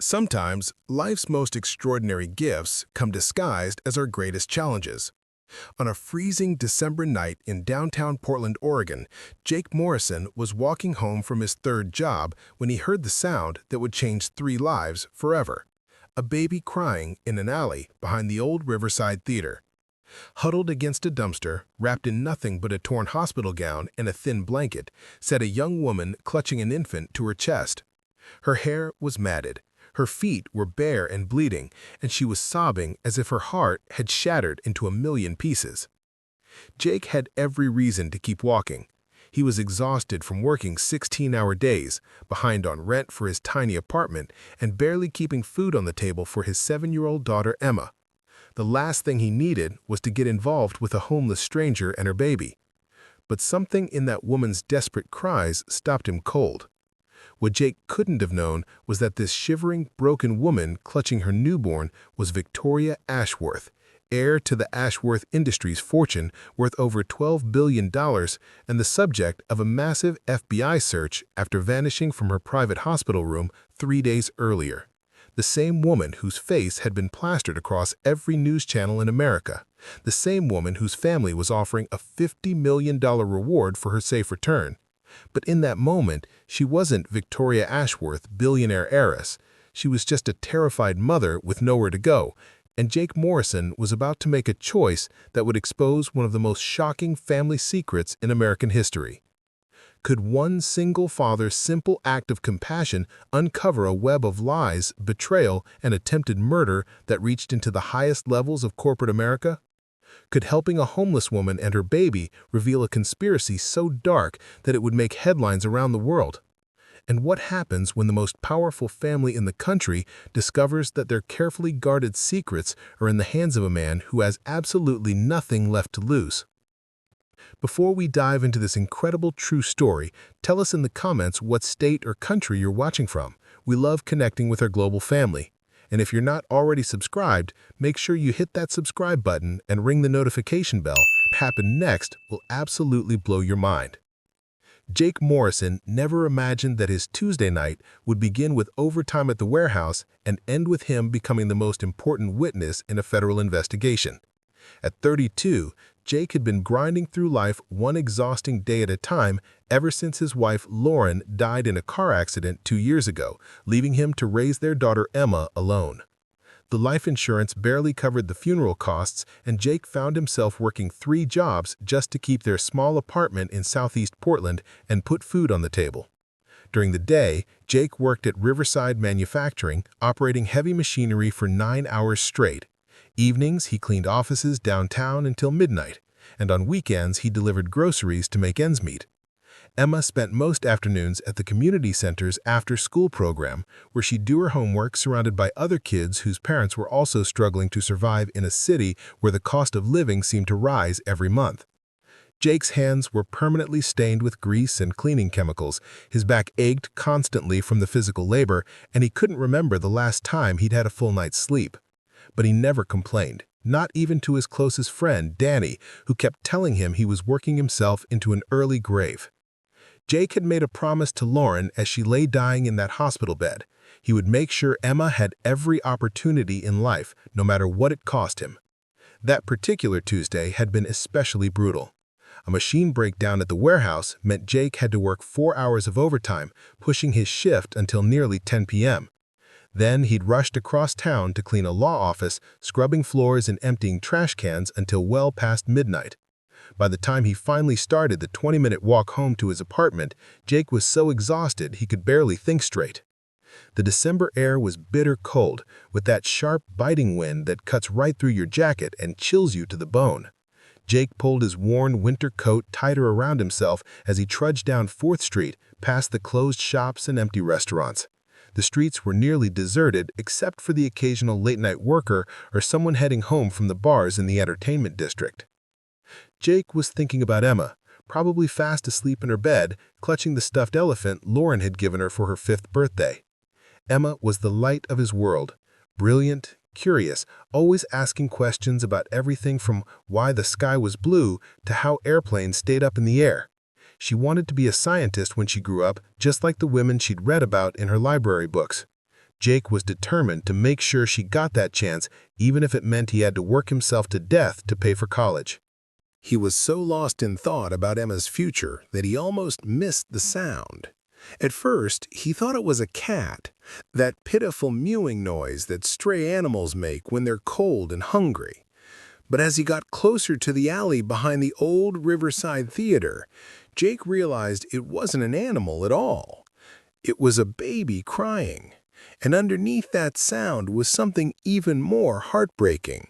Sometimes, life's most extraordinary gifts come disguised as our greatest challenges. On a freezing December night in downtown Portland, Oregon, Jake Morrison was walking home from his third job when he heard the sound that would change three lives forever: a baby crying in an alley behind the old Riverside Theatre. Huddled against a dumpster, wrapped in nothing but a torn hospital gown and a thin blanket, sat a young woman clutching an infant to her chest. Her hair was matted. Her feet were bare and bleeding, and she was sobbing as if her heart had shattered into a million pieces. Jake had every reason to keep walking. He was exhausted from working 16-hour days, behind on rent for his tiny apartment, and barely keeping food on the table for his 7-year-old daughter Emma. The last thing he needed was to get involved with a homeless stranger and her baby. But something in that woman's desperate cries stopped him cold. What Jake couldn't have known was that this shivering, broken woman clutching her newborn was Victoria Ashworth, heir to the Ashworth Industries fortune worth over $12 billion and the subject of a massive FBI search after vanishing from her private hospital room 3 days earlier. The same woman whose face had been plastered across every news channel in America. The same woman whose family was offering a $50 million reward for her safe return. But in that moment, she wasn't Victoria Ashworth, billionaire heiress. She was just a terrified mother with nowhere to go, and Jake Morrison was about to make a choice that would expose one of the most shocking family secrets in American history. Could one single father's simple act of compassion uncover a web of lies, betrayal, and attempted murder that reached into the highest levels of corporate America? Could helping a homeless woman and her baby reveal a conspiracy so dark that it would make headlines around the world? And what happens when the most powerful family in the country discovers that their carefully guarded secrets are in the hands of a man who has absolutely nothing left to lose? Before we dive into this incredible true story, tell us in the comments what state or country you're watching from. We love connecting with our global family. And if you're not already subscribed, make sure you hit that subscribe button and ring the notification bell. What happens next will absolutely blow your mind. Jake Morrison never imagined that his Tuesday night would begin with overtime at the warehouse and end with him becoming the most important witness in a federal investigation. At 32, Jake had been grinding through life one exhausting day at a time ever since his wife Lauren died in a car accident 2 years ago, leaving him to raise their daughter Emma alone. The life insurance barely covered the funeral costs, and Jake found himself working 3 jobs just to keep their small apartment in southeast Portland and put food on the table. During the day, Jake worked at Riverside Manufacturing, operating heavy machinery for 9 hours straight. Evenings, he cleaned offices downtown until midnight, and on weekends he delivered groceries to make ends meet. Emma spent most afternoons at the community center's after-school program, where she'd do her homework surrounded by other kids whose parents were also struggling to survive in a city where the cost of living seemed to rise every month. Jake's hands were permanently stained with grease and cleaning chemicals, his back ached constantly from the physical labor, and he couldn't remember the last time he'd had a full night's sleep. But he never complained, not even to his closest friend, Danny, who kept telling him he was working himself into an early grave. Jake had made a promise to Lauren as she lay dying in that hospital bed. He would make sure Emma had every opportunity in life, no matter what it cost him. That particular Tuesday had been especially brutal. A machine breakdown at the warehouse meant Jake had to work 4 hours of overtime, pushing his shift until nearly 10 p.m. Then he'd rushed across town to clean a law office, scrubbing floors and emptying trash cans until well past midnight. By the time he finally started the 20-minute walk home to his apartment, Jake was so exhausted he could barely think straight. The December air was bitter cold, with that sharp, biting wind that cuts right through your jacket and chills you to the bone. Jake pulled his worn winter coat tighter around himself as he trudged down 4th Street, past the closed shops and empty restaurants. The streets were nearly deserted except for the occasional late-night worker or someone heading home from the bars in the entertainment district. Jake was thinking about Emma, probably fast asleep in her bed, clutching the stuffed elephant Lauren had given her for her 5th birthday. Emma was the light of his world, brilliant, curious, always asking questions about everything from why the sky was blue to how airplanes stayed up in the air. She wanted to be a scientist when she grew up, just like the women she'd read about in her library books. Jake was determined to make sure she got that chance, even if it meant he had to work himself to death to pay for college. He was so lost in thought about Emma's future that he almost missed the sound. At first, he thought it was a cat, that pitiful mewing noise that stray animals make when they're cold and hungry. But as he got closer to the alley behind the old Riverside Theatre, Jake realized it wasn't an animal at all. It was a baby crying, and underneath that sound was something even more heartbreaking.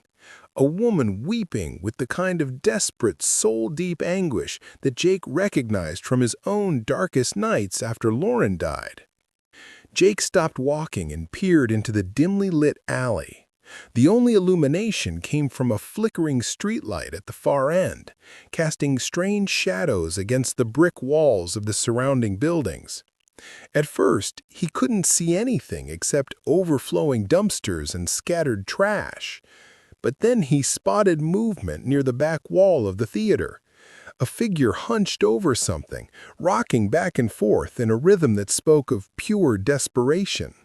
A woman weeping with the kind of desperate, soul-deep anguish that Jake recognized from his own darkest nights after Lauren died. Jake stopped walking and peered into the dimly lit alley. The only illumination came from a flickering streetlight at the far end, casting strange shadows against the brick walls of the surrounding buildings. At first, he couldn't see anything except overflowing dumpsters and scattered trash. But then he spotted movement near the back wall of the theater. A figure hunched over something, rocking back and forth in a rhythm that spoke of pure desperation.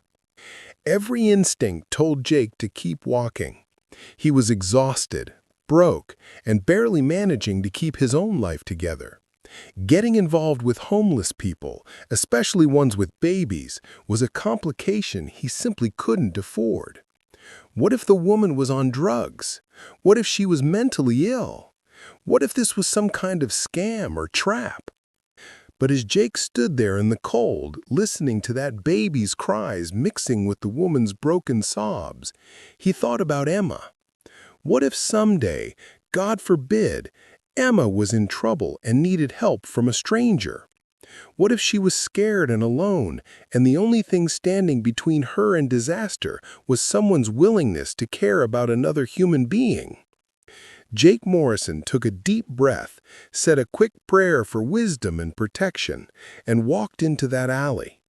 Every instinct told Jake to keep walking. He was exhausted, broke, and barely managing to keep his own life together. Getting involved with homeless people, especially ones with babies, was a complication he simply couldn't afford. What if the woman was on drugs? What if she was mentally ill? What if this was some kind of scam or trap? But as Jake stood there in the cold, listening to that baby's cries mixing with the woman's broken sobs, he thought about Emma. What if someday, God forbid, Emma was in trouble and needed help from a stranger? What if she was scared and alone, and the only thing standing between her and disaster was someone's willingness to care about another human being? Jake Morrison took a deep breath, said a quick prayer for wisdom and protection, and walked into that alley.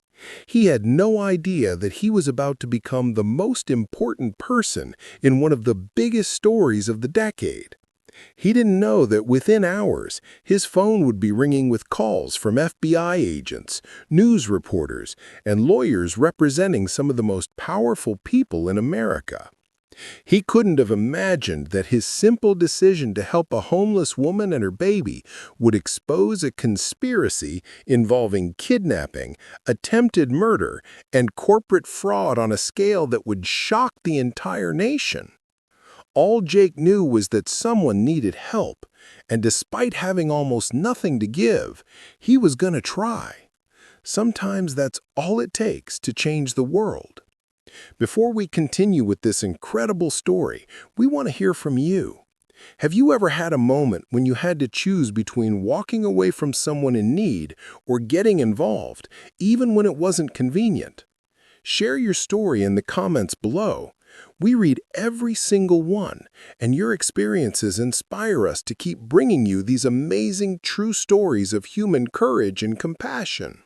He had no idea that he was about to become the most important person in one of the biggest stories of the decade. He didn't know that within hours, his phone would be ringing with calls from FBI agents, news reporters, and lawyers representing some of the most powerful people in America. He couldn't have imagined that his simple decision to help a homeless woman and her baby would expose a conspiracy involving kidnapping, attempted murder, and corporate fraud on a scale that would shock the entire nation. All Jake knew was that someone needed help, and despite having almost nothing to give, he was going to try. Sometimes that's all it takes to change the world. Before we continue with this incredible story, we want to hear from you. Have you ever had a moment when you had to choose between walking away from someone in need or getting involved, even when it wasn't convenient? Share your story in the comments below. We read every single one, and your experiences inspire us to keep bringing you these amazing true stories of human courage and compassion.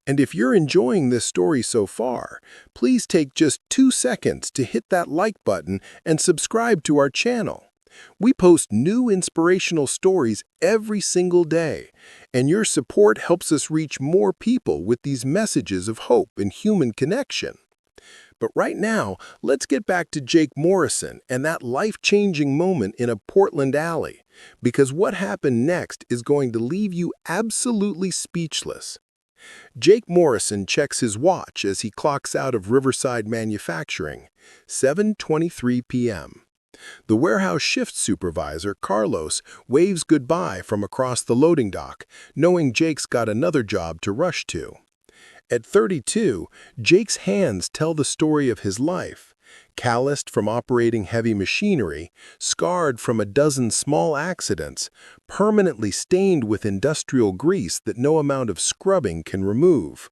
And if you're enjoying this story so far, please take just 2 seconds to hit that like button and subscribe to our channel. We post new inspirational stories every single day, and your support helps us reach more people with these messages of hope and human connection. But right now, let's get back to Jake Morrison and that life-changing moment in a Portland alley, because what happened next is going to leave you absolutely speechless. Jake Morrison checks his watch as he clocks out of Riverside Manufacturing, 7:23 p.m. The warehouse shift supervisor, Carlos, waves goodbye from across the loading dock, knowing Jake's got another job to rush to. At 32, Jake's hands tell the story of his life. Calloused from operating heavy machinery, scarred from a dozen small accidents, permanently stained with industrial grease that no amount of scrubbing can remove.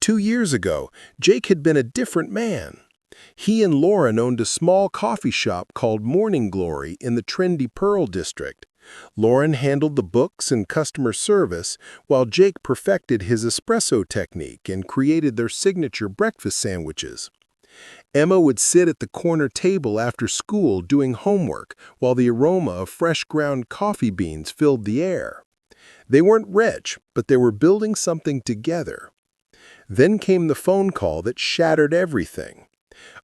2 years ago, Jake had been a different man. He and Lauren owned a small coffee shop called Morning Glory in the trendy Pearl District. Lauren handled the books and customer service, while Jake perfected his espresso technique and created their signature breakfast sandwiches. Emma would sit at the corner table after school doing homework, while the aroma of fresh ground coffee beans filled the air. They weren't rich, but they were building something together. Then came the phone call that shattered everything.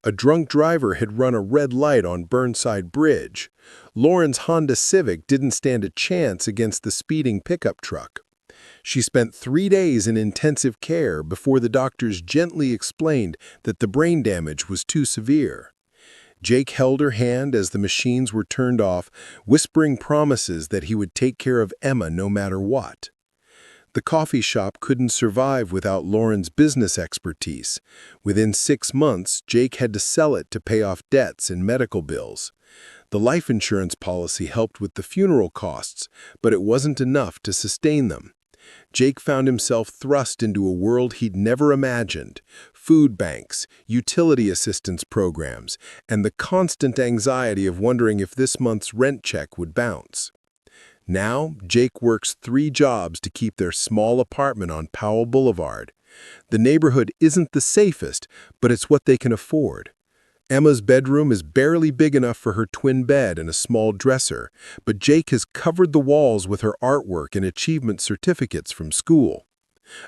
A drunk driver had run a red light on Burnside Bridge. Lauren's Honda Civic didn't stand a chance against the speeding pickup truck. She spent 3 days in intensive care before the doctors gently explained that the brain damage was too severe. Jake held her hand as the machines were turned off, whispering promises that he would take care of Emma no matter what. The coffee shop couldn't survive without Lauren's business expertise. Within 6 months, Jake had to sell it to pay off debts and medical bills. The life insurance policy helped with the funeral costs, but it wasn't enough to sustain them. Jake found himself thrust into a world he'd never imagined: food banks, utility assistance programs, and the constant anxiety of wondering if this month's rent check would bounce. Now, Jake works 3 jobs to keep their small apartment on Powell Boulevard. The neighborhood isn't the safest, but it's what they can afford. Emma's bedroom is barely big enough for her twin bed and a small dresser, but Jake has covered the walls with her artwork and achievement certificates from school.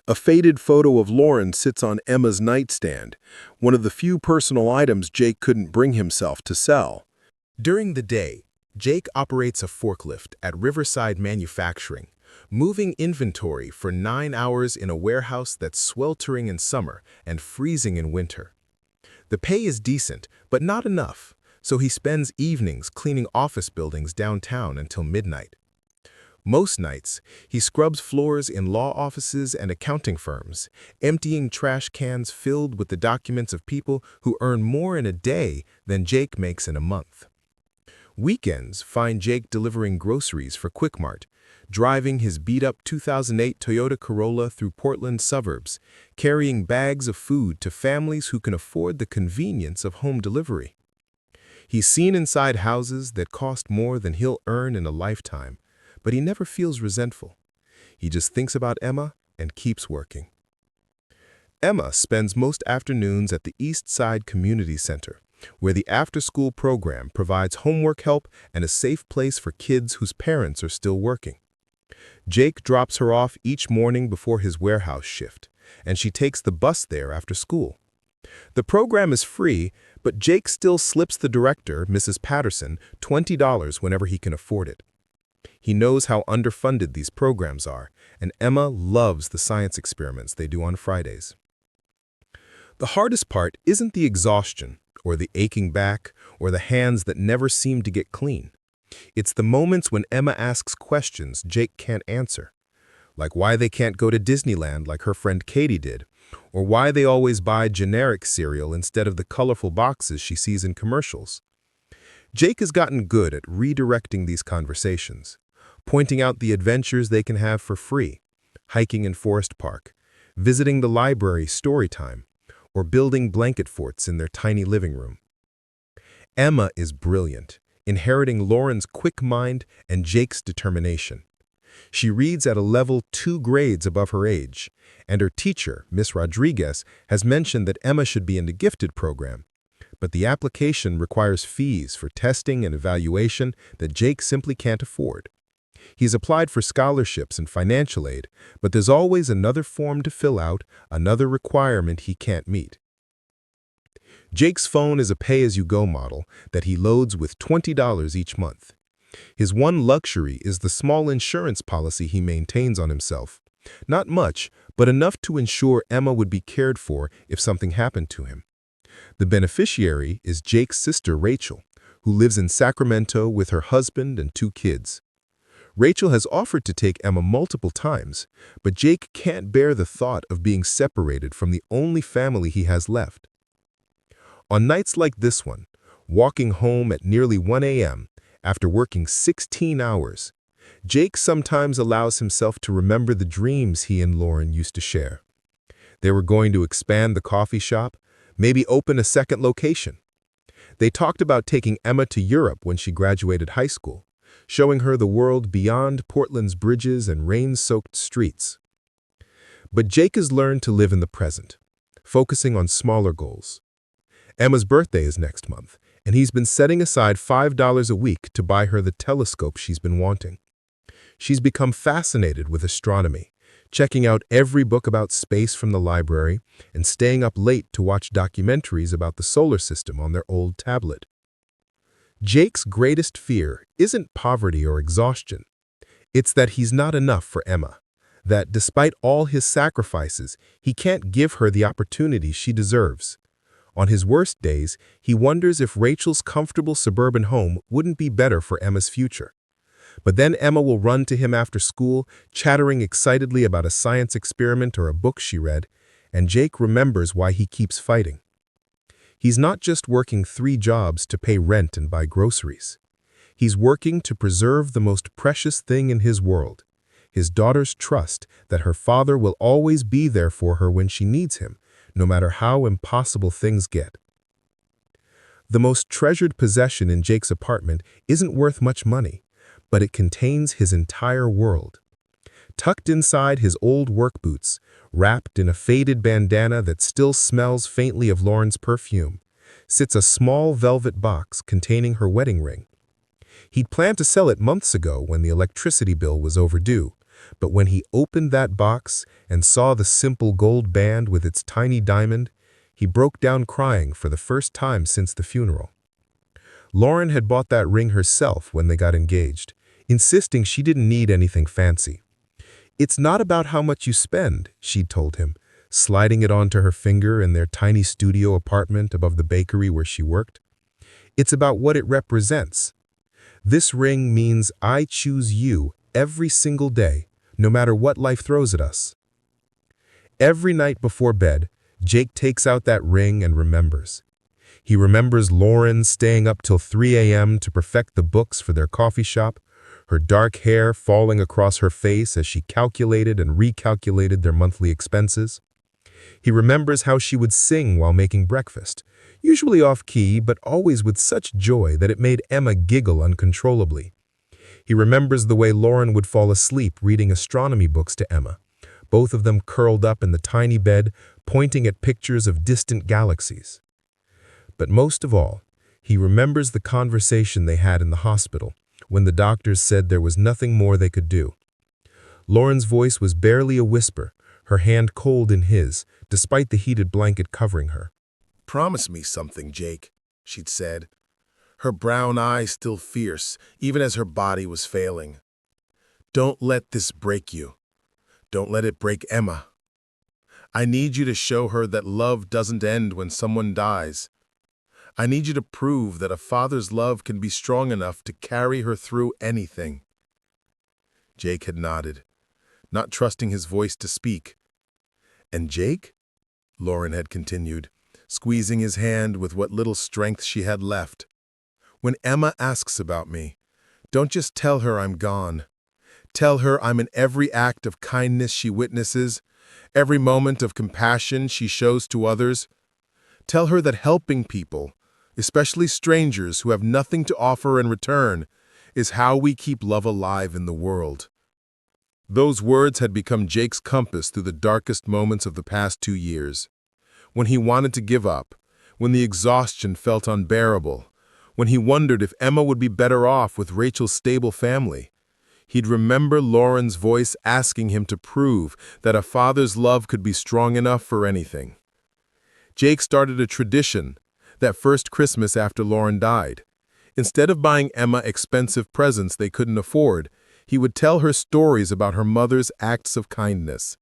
A faded photo of Lauren sits on Emma's nightstand, one of the few personal items Jake couldn't bring himself to sell. During the day, Jake operates a forklift at Riverside Manufacturing, moving inventory for 9 hours in a warehouse that's sweltering in summer and freezing in winter. The pay is decent, but not enough, so he spends evenings cleaning office buildings downtown until midnight. Most nights, he scrubs floors in law offices and accounting firms, emptying trash cans filled with the documents of people who earn more in a day than Jake makes in a month. Weekends find Jake delivering groceries for Quick Mart, driving his beat-up 2008 Toyota Corolla through Portland's suburbs, carrying bags of food to families who can afford the convenience of home delivery. He's seen inside houses that cost more than he'll earn in a lifetime, but he never feels resentful. He just thinks about Emma and keeps working. Emma spends most afternoons at the East Side Community Center, where the after-school program provides homework help and a safe place for kids whose parents are still working. Jake drops her off each morning before his warehouse shift, and she takes the bus there after school. The program is free, but Jake still slips the director, Mrs. Patterson, $20 whenever he can afford it. He knows how underfunded these programs are, and Emma loves the science experiments they do on Fridays. The hardest part isn't the exhaustion, or the aching back, or the hands that never seem to get clean. It's the moments when Emma asks questions Jake can't answer, like why they can't go to Disneyland like her friend Katie did, or why they always buy generic cereal instead of the colorful boxes she sees in commercials. Jake has gotten good at redirecting these conversations, pointing out the adventures they can have for free, hiking in Forest Park, visiting the library story time, or building blanket forts in their tiny living room. Emma is brilliant, inheriting Lauren's quick mind and Jake's determination. She reads at a level 2 grades above her age, and her teacher, Miss Rodriguez, has mentioned that Emma should be in the gifted program, but the application requires fees for testing and evaluation that Jake simply can't afford. He's applied for scholarships and financial aid, but there's always another form to fill out, another requirement he can't meet. Jake's phone is a pay-as-you-go model that he loads with $20 each month. His one luxury is the small insurance policy he maintains on himself. Not much, but enough to ensure Emma would be cared for if something happened to him. The beneficiary is Jake's sister Rachel, who lives in Sacramento with her husband and 2 kids. Rachel has offered to take Emma multiple times, but Jake can't bear the thought of being separated from the only family he has left. On nights like this one, walking home at nearly 1 a.m. after working 16 hours, Jake sometimes allows himself to remember the dreams he and Lauren used to share. They were going to expand the coffee shop, maybe open a second location. They talked about taking Emma to Europe when she graduated high school, showing her the world beyond Portland's bridges and rain-soaked streets. But Jake has learned to live in the present, focusing on smaller goals. Emma's birthday is next month, and he's been setting aside $5 a week to buy her the telescope she's been wanting. She's become fascinated with astronomy, checking out every book about space from the library and staying up late to watch documentaries about the solar system on their old tablet. Jake's greatest fear isn't poverty or exhaustion. It's that he's not enough for Emma, that despite all his sacrifices, he can't give her the opportunity she deserves. On his worst days, he wonders if Rachel's comfortable suburban home wouldn't be better for Emma's future. But then Emma will run to him after school, chattering excitedly about a science experiment or a book she read, and Jake remembers why he keeps fighting. He's not just working 3 jobs to pay rent and buy groceries. He's working to preserve the most precious thing in his world, his daughter's trust that her father will always be there for her when she needs him, no matter how impossible things get. The most treasured possession in Jake's apartment isn't worth much money, but it contains his entire world. Tucked inside his old work boots, wrapped in a faded bandana that still smells faintly of Lauren's perfume, sits a small velvet box containing her wedding ring. He'd planned to sell it months ago when the electricity bill was overdue, but when he opened that box and saw the simple gold band with its tiny diamond, he broke down crying for the first time since the funeral. Lauren had bought that ring herself when they got engaged, insisting she didn't need anything fancy. "It's not about how much you spend," she'd told him, sliding it onto her finger in their tiny studio apartment above the bakery where she worked. "It's about what it represents. This ring means I choose you every single day, no matter what life throws at us." Every night before bed, Jake takes out that ring and remembers. He remembers Lauren staying up till 3 a.m. to perfect the books for their coffee shop, her dark hair falling across her face as she calculated and recalculated their monthly expenses. He remembers how she would sing while making breakfast, usually off-key, but always with such joy that it made Emma giggle uncontrollably. He remembers the way Lauren would fall asleep reading astronomy books to Emma, both of them curled up in the tiny bed, pointing at pictures of distant galaxies. But most of all, he remembers the conversation they had in the hospital, when the doctors said there was nothing more they could do. Lauren's voice was barely a whisper, her hand cold in his, despite the heated blanket covering her. "Promise me something, Jake," she'd said, her brown eyes still fierce, even as her body was failing. "Don't let this break you. Don't let it break Emma. I need you to show her that love doesn't end when someone dies. I need you to prove that a father's love can be strong enough to carry her through anything." Jake had nodded, not trusting his voice to speak. "And Jake?" Lauren had continued, squeezing his hand with what little strength she had left. "When Emma asks about me, don't just tell her I'm gone. Tell her I'm in every act of kindness she witnesses, every moment of compassion she shows to others. Tell her that helping people, especially strangers who have nothing to offer in return, is how we keep love alive in the world." Those words had become Jake's compass through the darkest moments of the past 2 years. When he wanted to give up, when the exhaustion felt unbearable, when he wondered if Emma would be better off with Rachel's stable family, he'd remember Lauren's voice asking him to prove that a father's love could be strong enough for anything. Jake started a tradition that first Christmas after Lauren died. Instead of buying Emma expensive presents they couldn't afford, he would tell her stories about her mother's acts of kindness.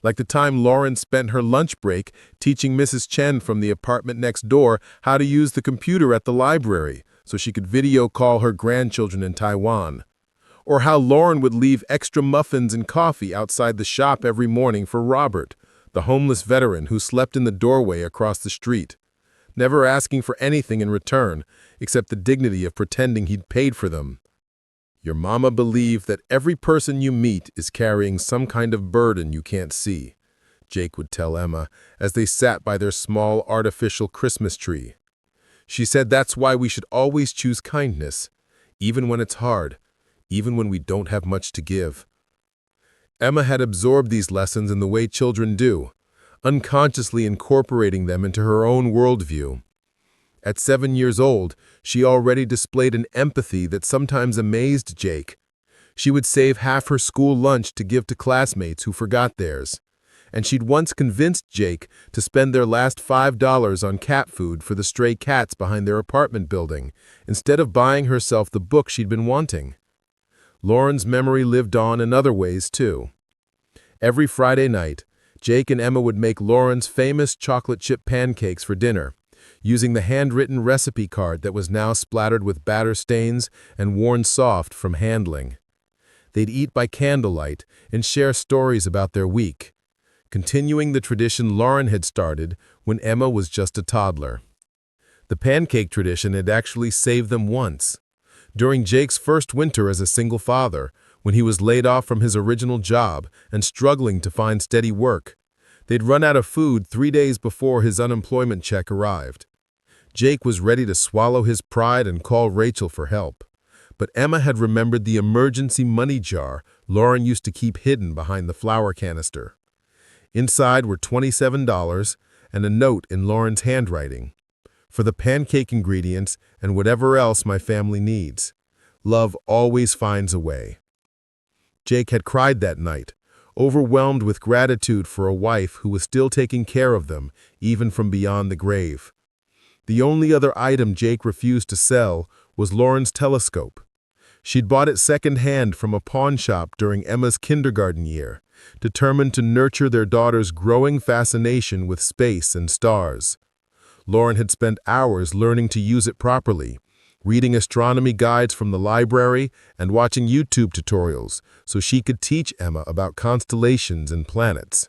Like the time Lauren spent her lunch break teaching Mrs. Chen from the apartment next door how to use the computer at the library so she could video call her grandchildren in Taiwan. Or how Lauren would leave extra muffins and coffee outside the shop every morning for Robert, the homeless veteran who slept in the doorway across the street, never asking for anything in return except the dignity of pretending he'd paid for them. "Your mama believed that every person you meet is carrying some kind of burden you can't see," Jake would tell Emma as they sat by their small artificial Christmas tree. "She said that's why we should always choose kindness, even when it's hard, even when we don't have much to give." Emma had absorbed these lessons in the way children do, unconsciously incorporating them into her own worldview. At 7 years old, she already displayed an empathy that sometimes amazed Jake. She would save half her school lunch to give to classmates who forgot theirs. And she'd once convinced Jake to spend their last $5 on cat food for the stray cats behind their apartment building, instead of buying herself the book she'd been wanting. Lauren's memory lived on in other ways, too. Every Friday night, Jake and Emma would make Lauren's famous chocolate chip pancakes for dinner, using the handwritten recipe card that was now splattered with batter stains and worn soft from handling. They'd eat by candlelight and share stories about their week, continuing the tradition Lauren had started when Emma was just a toddler. The pancake tradition had actually saved them once. During Jake's first winter as a single father, when he was laid off from his original job and struggling to find steady work, they'd run out of food 3 days before his unemployment check arrived. Jake was ready to swallow his pride and call Rachel for help. But Emma had remembered the emergency money jar Lauren used to keep hidden behind the flour canister. Inside were $27 and a note in Lauren's handwriting. For the pancake ingredients and whatever else my family needs. Love always finds a way. Jake had cried that night, overwhelmed with gratitude for a wife who was still taking care of them, even from beyond the grave. The only other item Jake refused to sell was Lauren's telescope. She'd bought it secondhand from a pawn shop during Emma's kindergarten year, determined to nurture their daughter's growing fascination with space and stars. Lauren had spent hours learning to use it properly, reading astronomy guides from the library and watching YouTube tutorials so she could teach Emma about constellations and planets.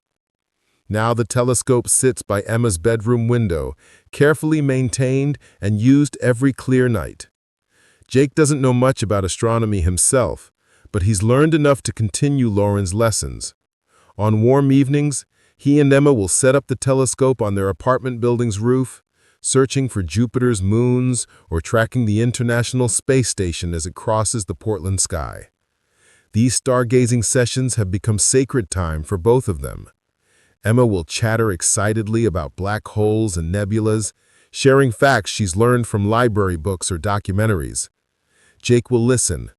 Now the telescope sits by Emma's bedroom window, carefully maintained and used every clear night. Jake doesn't know much about astronomy himself, but he's learned enough to continue Lauren's lessons. On warm evenings, he and Emma will set up the telescope on their apartment building's roof, searching for Jupiter's moons or tracking the International Space Station as it crosses the Portland sky. These stargazing sessions have become sacred time for both of them. Emma will chatter excitedly about black holes and nebulas, sharing facts she's learned from library books or documentaries. Jake will listen,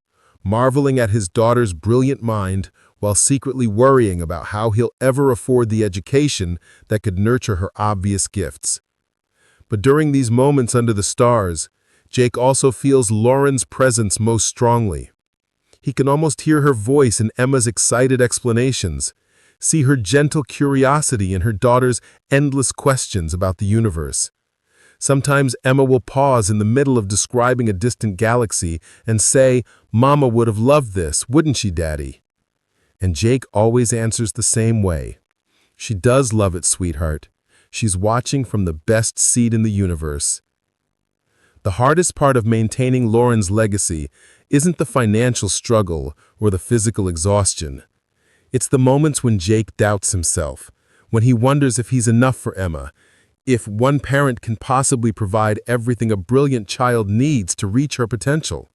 marveling at his daughter's brilliant mind while secretly worrying about how he'll ever afford the education that could nurture her obvious gifts. But during these moments under the stars, Jake also feels Lauren's presence most strongly. He can almost hear her voice in Emma's excited explanations, see her gentle curiosity in her daughter's endless questions about the universe. Sometimes Emma will pause in the middle of describing a distant galaxy and say, "Mama would have loved this, wouldn't she, Daddy?" And Jake always answers the same way. "She does love it, sweetheart. She's watching from the best seat in the universe." The hardest part of maintaining Lauren's legacy isn't the financial struggle or the physical exhaustion. It's the moments when Jake doubts himself, when he wonders if he's enough for Emma, if one parent can possibly provide everything a brilliant child needs to reach her potential.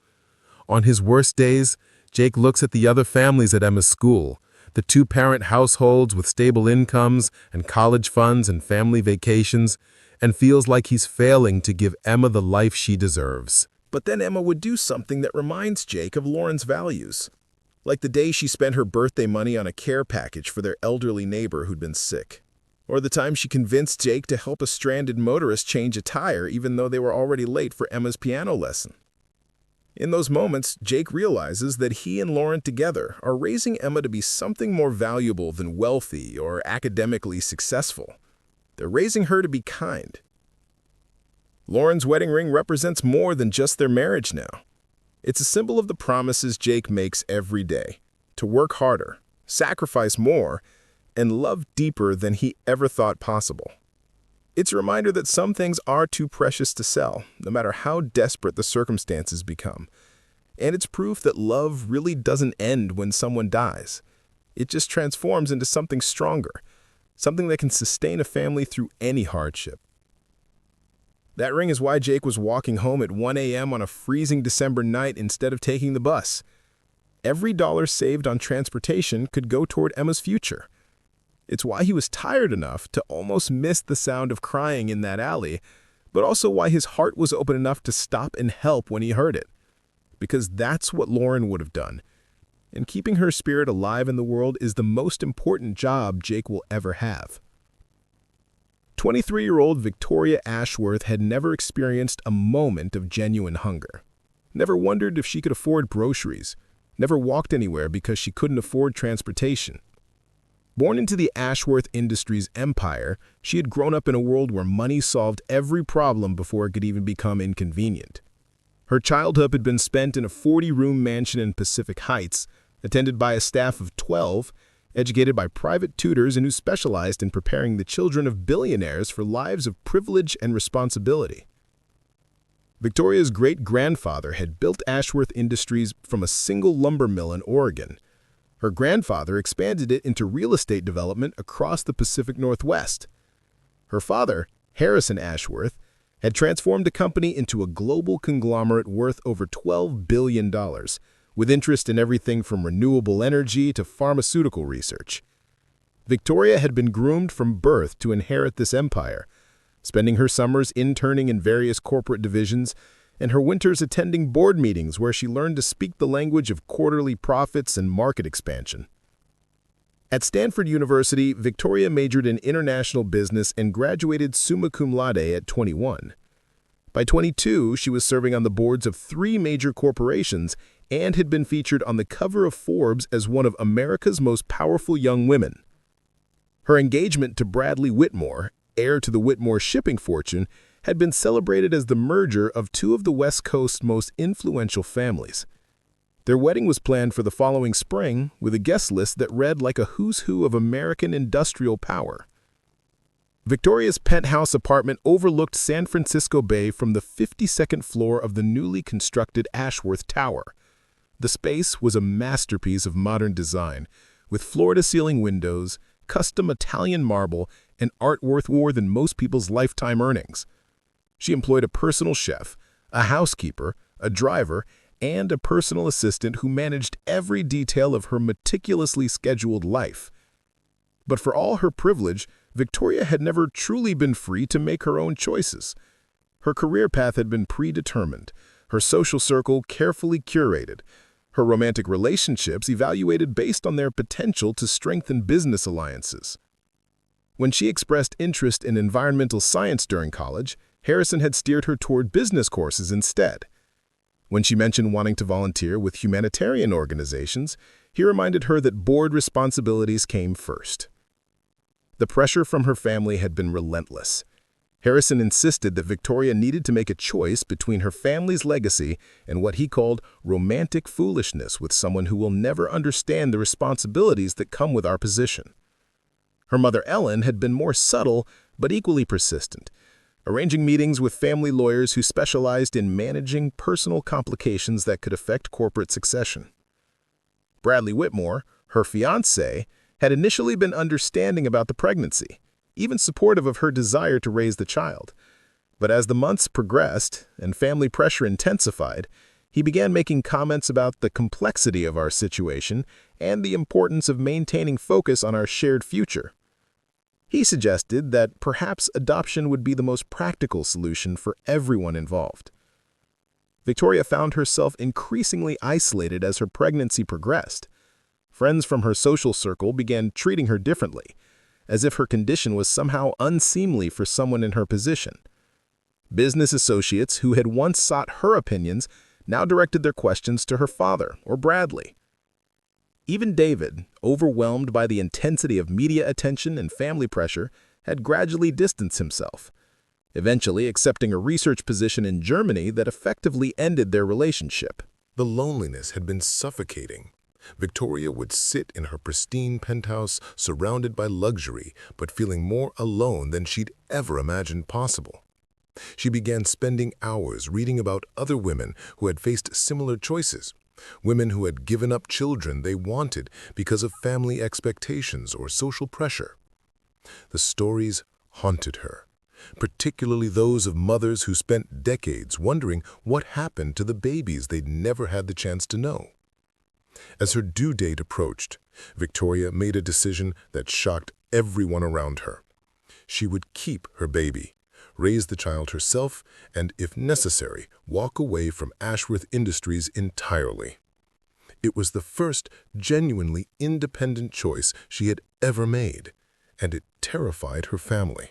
On his worst days, Jake looks at the other families at Emma's school, the two-parent households with stable incomes and college funds and family vacations, and feels like he's failing to give Emma the life she deserves. But then Emma would do something that reminds Jake of Lauren's values. Like the day she spent her birthday money on a care package for their elderly neighbor who'd been sick. Or the time she convinced Jake to help a stranded motorist change a tire even though they were already late for Emma's piano lesson. In those moments, Jake realizes that he and Lauren together are raising Emma to be something more valuable than wealthy or academically successful. They're raising her to be kind. Lauren's wedding ring represents more than just their marriage now. It's a symbol of the promises Jake makes every day, to work harder, sacrifice more, and love deeper than he ever thought possible. It's a reminder that some things are too precious to sell, no matter how desperate the circumstances become. And it's proof that love really doesn't end when someone dies. It just transforms into something stronger, something that can sustain a family through any hardship. That ring is why Jake was walking home at 1 a.m. on a freezing December night instead of taking the bus. Every dollar saved on transportation could go toward Emma's future. It's why he was tired enough to almost miss the sound of crying in that alley, but also why his heart was open enough to stop and help when he heard it. Because that's what Lauren would have done. and keeping her spirit alive in the world is the most important job Jake will ever have. 23-year-old Victoria Ashworth had never experienced a moment of genuine hunger, never wondered if she could afford groceries, never walked anywhere because she couldn't afford transportation. Born into the Ashworth Industries empire, she had grown up in a world where money solved every problem before it could even become inconvenient. Her childhood had been spent in a 40-room mansion in Pacific Heights, attended by a staff of 12, educated by private tutors and who specialized in preparing the children of billionaires for lives of privilege and responsibility. Victoria's great-grandfather had built Ashworth Industries from a single lumber mill in Oregon. Her grandfather expanded it into real estate development across the Pacific Northwest. Her father, Harrison Ashworth, had transformed the company into a global conglomerate worth over $12 billion, with interest in everything from renewable energy to pharmaceutical research. Victoria had been groomed from birth to inherit this empire, spending her summers interning in various corporate divisions and her winters attending board meetings where she learned to speak the language of quarterly profits and market expansion. At Stanford University, Victoria majored in international business and graduated summa cum laude at 21. By 22, she was serving on the boards of 3 major corporations and had been featured on the cover of Forbes as one of America's most powerful young women. Her engagement to Bradley Whitmore, heir to the Whitmore shipping fortune, had been celebrated as the merger of 2 of the West Coast's most influential families. Their wedding was planned for the following spring with a guest list that read like a who's who of American industrial power. Victoria's penthouse apartment overlooked San Francisco Bay from the 52nd floor of the newly constructed Ashworth Tower. The space was a masterpiece of modern design, with floor-to-ceiling windows, custom Italian marble, and art worth more than most people's lifetime earnings. She employed a personal chef, a housekeeper, a driver, and a personal assistant who managed every detail of her meticulously scheduled life. But for all her privilege, Victoria had never truly been free to make her own choices. Her career path had been predetermined, her social circle carefully curated, her romantic relationships evaluated based on their potential to strengthen business alliances. When she expressed interest in environmental science during college, Harrison had steered her toward business courses instead. When she mentioned wanting to volunteer with humanitarian organizations, he reminded her that board responsibilities came first. The pressure from her family had been relentless. Harrison insisted that Victoria needed to make a choice between her family's legacy and what he called romantic foolishness with someone who will never understand the responsibilities that come with our position. Her mother, Ellen, had been more subtle but equally persistent, arranging meetings with family lawyers who specialized in managing personal complications that could affect corporate succession. Bradley Whitmore, her fiancé, had initially been understanding about the pregnancy, even supportive of her desire to raise the child. But as the months progressed and family pressure intensified, he began making comments about the complexity of our situation and the importance of maintaining focus on our shared future. He suggested that perhaps adoption would be the most practical solution for everyone involved. Victoria found herself increasingly isolated as her pregnancy progressed. Friends from her social circle began treating her differently, as if her condition was somehow unseemly for someone in her position. Business associates who had once sought her opinions now directed their questions to her father or Bradley. Even David, overwhelmed by the intensity of media attention and family pressure, had gradually distanced himself, eventually accepting a research position in Germany that effectively ended their relationship. The loneliness had been suffocating. Victoria would sit in her pristine penthouse, surrounded by luxury, but feeling more alone than she'd ever imagined possible. She began spending hours reading about other women who had faced similar choices, women who had given up children they wanted because of family expectations or social pressure. The stories haunted her, particularly those of mothers who spent decades wondering what happened to the babies they'd never had the chance to know. As her due date approached, Victoria made a decision that shocked everyone around her. She would keep her baby, raise the child herself, and, if necessary, walk away from Ashworth Industries entirely. It was the first genuinely independent choice she had ever made, and it terrified her family.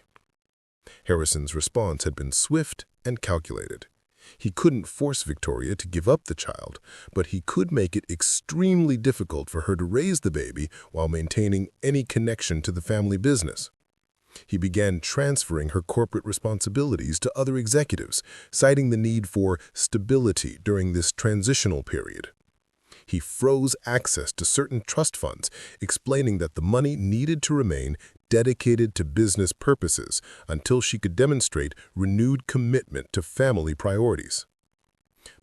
Harrison's response had been swift and calculated. He couldn't force Victoria to give up the child, but he could make it extremely difficult for her to raise the baby while maintaining any connection to the family business. He began transferring her corporate responsibilities to other executives, citing the need for stability during this transitional period. He froze access to certain trust funds, explaining that the money needed to remain dedicated to business purposes until she could demonstrate renewed commitment to family priorities.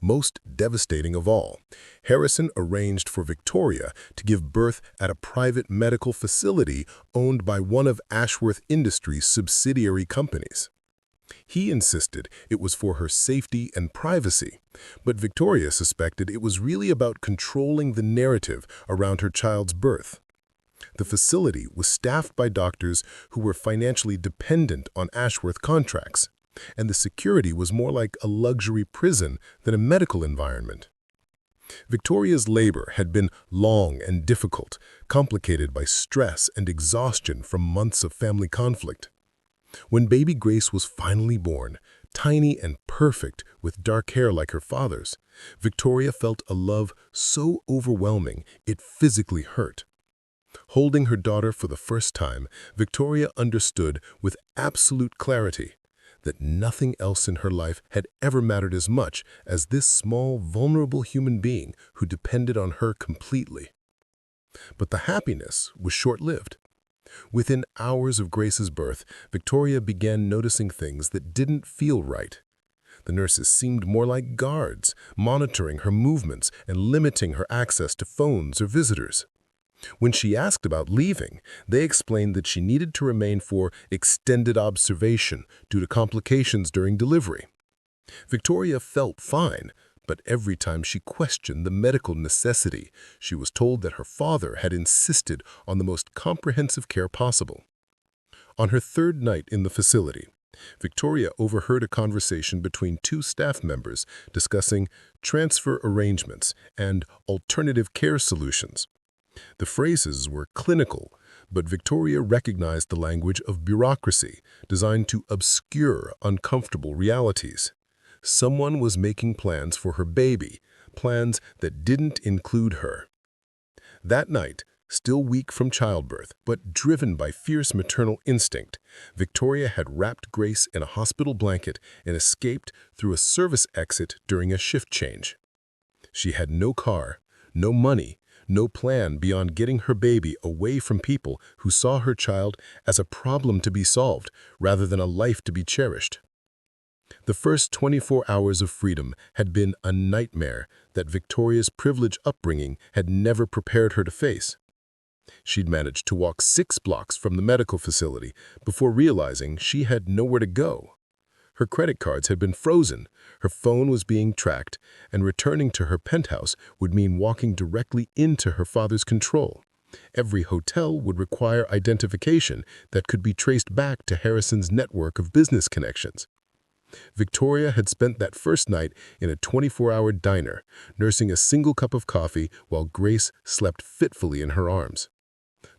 Most devastating of all, Harrison arranged for Victoria to give birth at a private medical facility owned by one of Ashworth Industries' subsidiary companies. He insisted it was for her safety and privacy, but Victoria suspected it was really about controlling the narrative around her child's birth. The facility was staffed by doctors who were financially dependent on Ashworth contracts, and the security was more like a luxury prison than a medical environment. Victoria's labor had been long and difficult, complicated by stress and exhaustion from months of family conflict. When baby Grace was finally born, tiny and perfect with dark hair like her father's, Victoria felt a love so overwhelming it physically hurt. Holding her daughter for the first time, Victoria understood with absolute clarity that nothing else in her life had ever mattered as much as this small, vulnerable human being who depended on her completely. But the happiness was short-lived. Within hours of Grace's birth, Victoria began noticing things that didn't feel right. The nurses seemed more like guards, monitoring her movements and limiting her access to phones or visitors. When she asked about leaving, they explained that she needed to remain for extended observation due to complications during delivery. Victoria felt fine, but every time she questioned the medical necessity, she was told that her father had insisted on the most comprehensive care possible. On her third night in the facility, Victoria overheard a conversation between two staff members discussing transfer arrangements and alternative care solutions. The phrases were clinical, but Victoria recognized the language of bureaucracy designed to obscure uncomfortable realities. Someone was making plans for her baby, plans that didn't include her. That night, still weak from childbirth, but driven by fierce maternal instinct, Victoria had wrapped Grace in a hospital blanket and escaped through a service exit during a shift change. She had no car, no money, no plan beyond getting her baby away from people who saw her child as a problem to be solved rather than a life to be cherished. The first 24 hours of freedom had been a nightmare that Victoria's privileged upbringing had never prepared her to face. She'd managed to walk 6 blocks from the medical facility before realizing she had nowhere to go. Her credit cards had been frozen, her phone was being tracked, and returning to her penthouse would mean walking directly into her father's control. Every hotel would require identification that could be traced back to Harrison's network of business connections. Victoria had spent that first night in a 24-hour diner, nursing a single cup of coffee while Grace slept fitfully in her arms.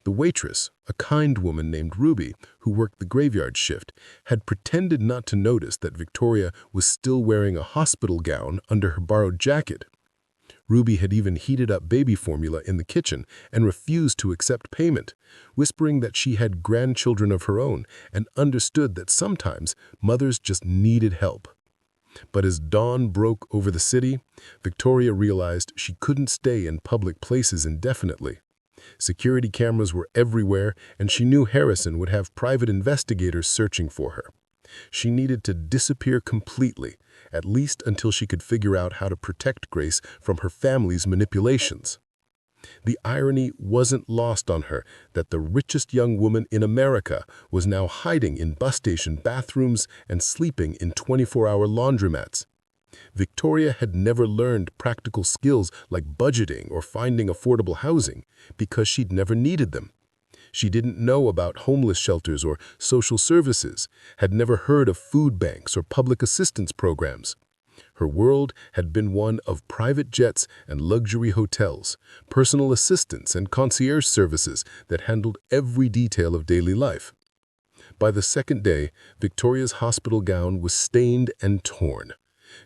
The waitress, a kind woman named Ruby, who worked the graveyard shift, had pretended not to notice that Victoria was still wearing a hospital gown under her borrowed jacket. Ruby had even heated up baby formula in the kitchen and refused to accept payment, whispering that she had grandchildren of her own and understood that sometimes mothers just needed help. But as dawn broke over the city, Victoria realized she couldn't stay in public places indefinitely. Security cameras were everywhere, and she knew Harrison would have private investigators searching for her. She needed to disappear completely, at least until she could figure out how to protect Grace from her family's manipulations. The irony wasn't lost on her that the richest young woman in America was now hiding in bus station bathrooms and sleeping in 24-hour laundromats. Victoria had never learned practical skills like budgeting or finding affordable housing because she'd never needed them. She didn't know about homeless shelters or social services, had never heard of food banks or public assistance programs. Her world had been one of private jets and luxury hotels, personal assistants and concierge services that handled every detail of daily life. By the second day, Victoria's hospital gown was stained and torn.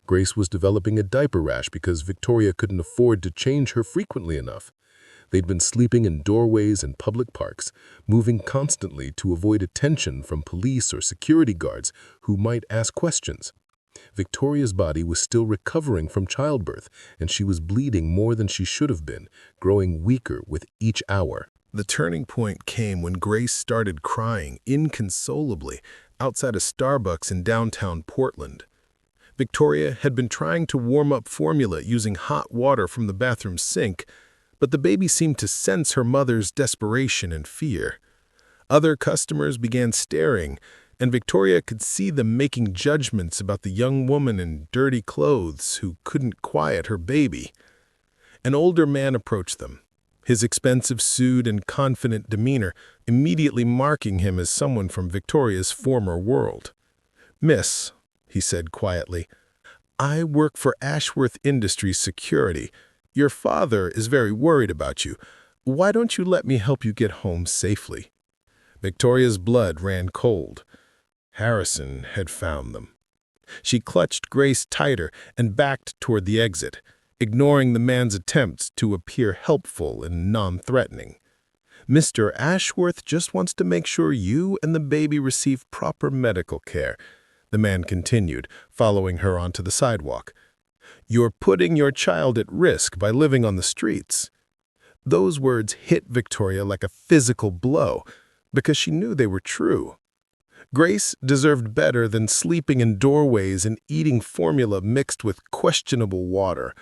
Grace was developing a diaper rash because Victoria couldn't afford to change her frequently enough. They'd been sleeping in doorways and public parks, moving constantly to avoid attention from police or security guards who might ask questions. Victoria's body was still recovering from childbirth, and she was bleeding more than she should have been, growing weaker with each hour. The turning point came when Grace started crying inconsolably outside a Starbucks in downtown Portland. Victoria had been trying to warm up formula using hot water from the bathroom sink, but the baby seemed to sense her mother's desperation and fear. Other customers began staring, and Victoria could see them making judgments about the young woman in dirty clothes who couldn't quiet her baby. An older man approached them, his expensive suit and confident demeanor immediately marking him as someone from Victoria's former world. "Miss," he said quietly, "I work for Ashworth Industries Security. Your father is very worried about you. Why don't you let me help you get home safely?" Victoria's blood ran cold. Harrison had found them. She clutched Grace tighter and backed toward the exit, ignoring the man's attempts to appear helpful and non-threatening. "Mr. Ashworth just wants to make sure you and the baby receive proper medical care," the man continued, following her onto the sidewalk. "You're putting your child at risk by living on the streets." Those words hit Victoria like a physical blow, because she knew they were true. Grace deserved better than sleeping in doorways and eating formula mixed with questionable water.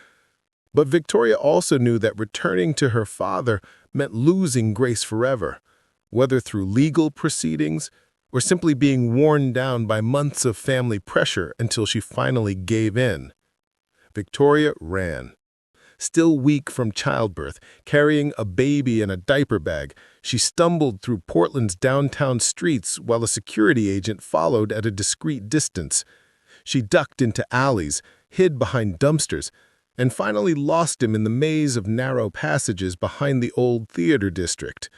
But Victoria also knew that returning to her father meant losing Grace forever, whether through legal proceedings or simply being worn down by months of family pressure until she finally gave in. Victoria ran. Still weak from childbirth, carrying a baby in a diaper bag, she stumbled through Portland's downtown streets while a security agent followed at a discreet distance. She ducked into alleys, hid behind dumpsters, and finally lost him in the maze of narrow passages behind the old theater district.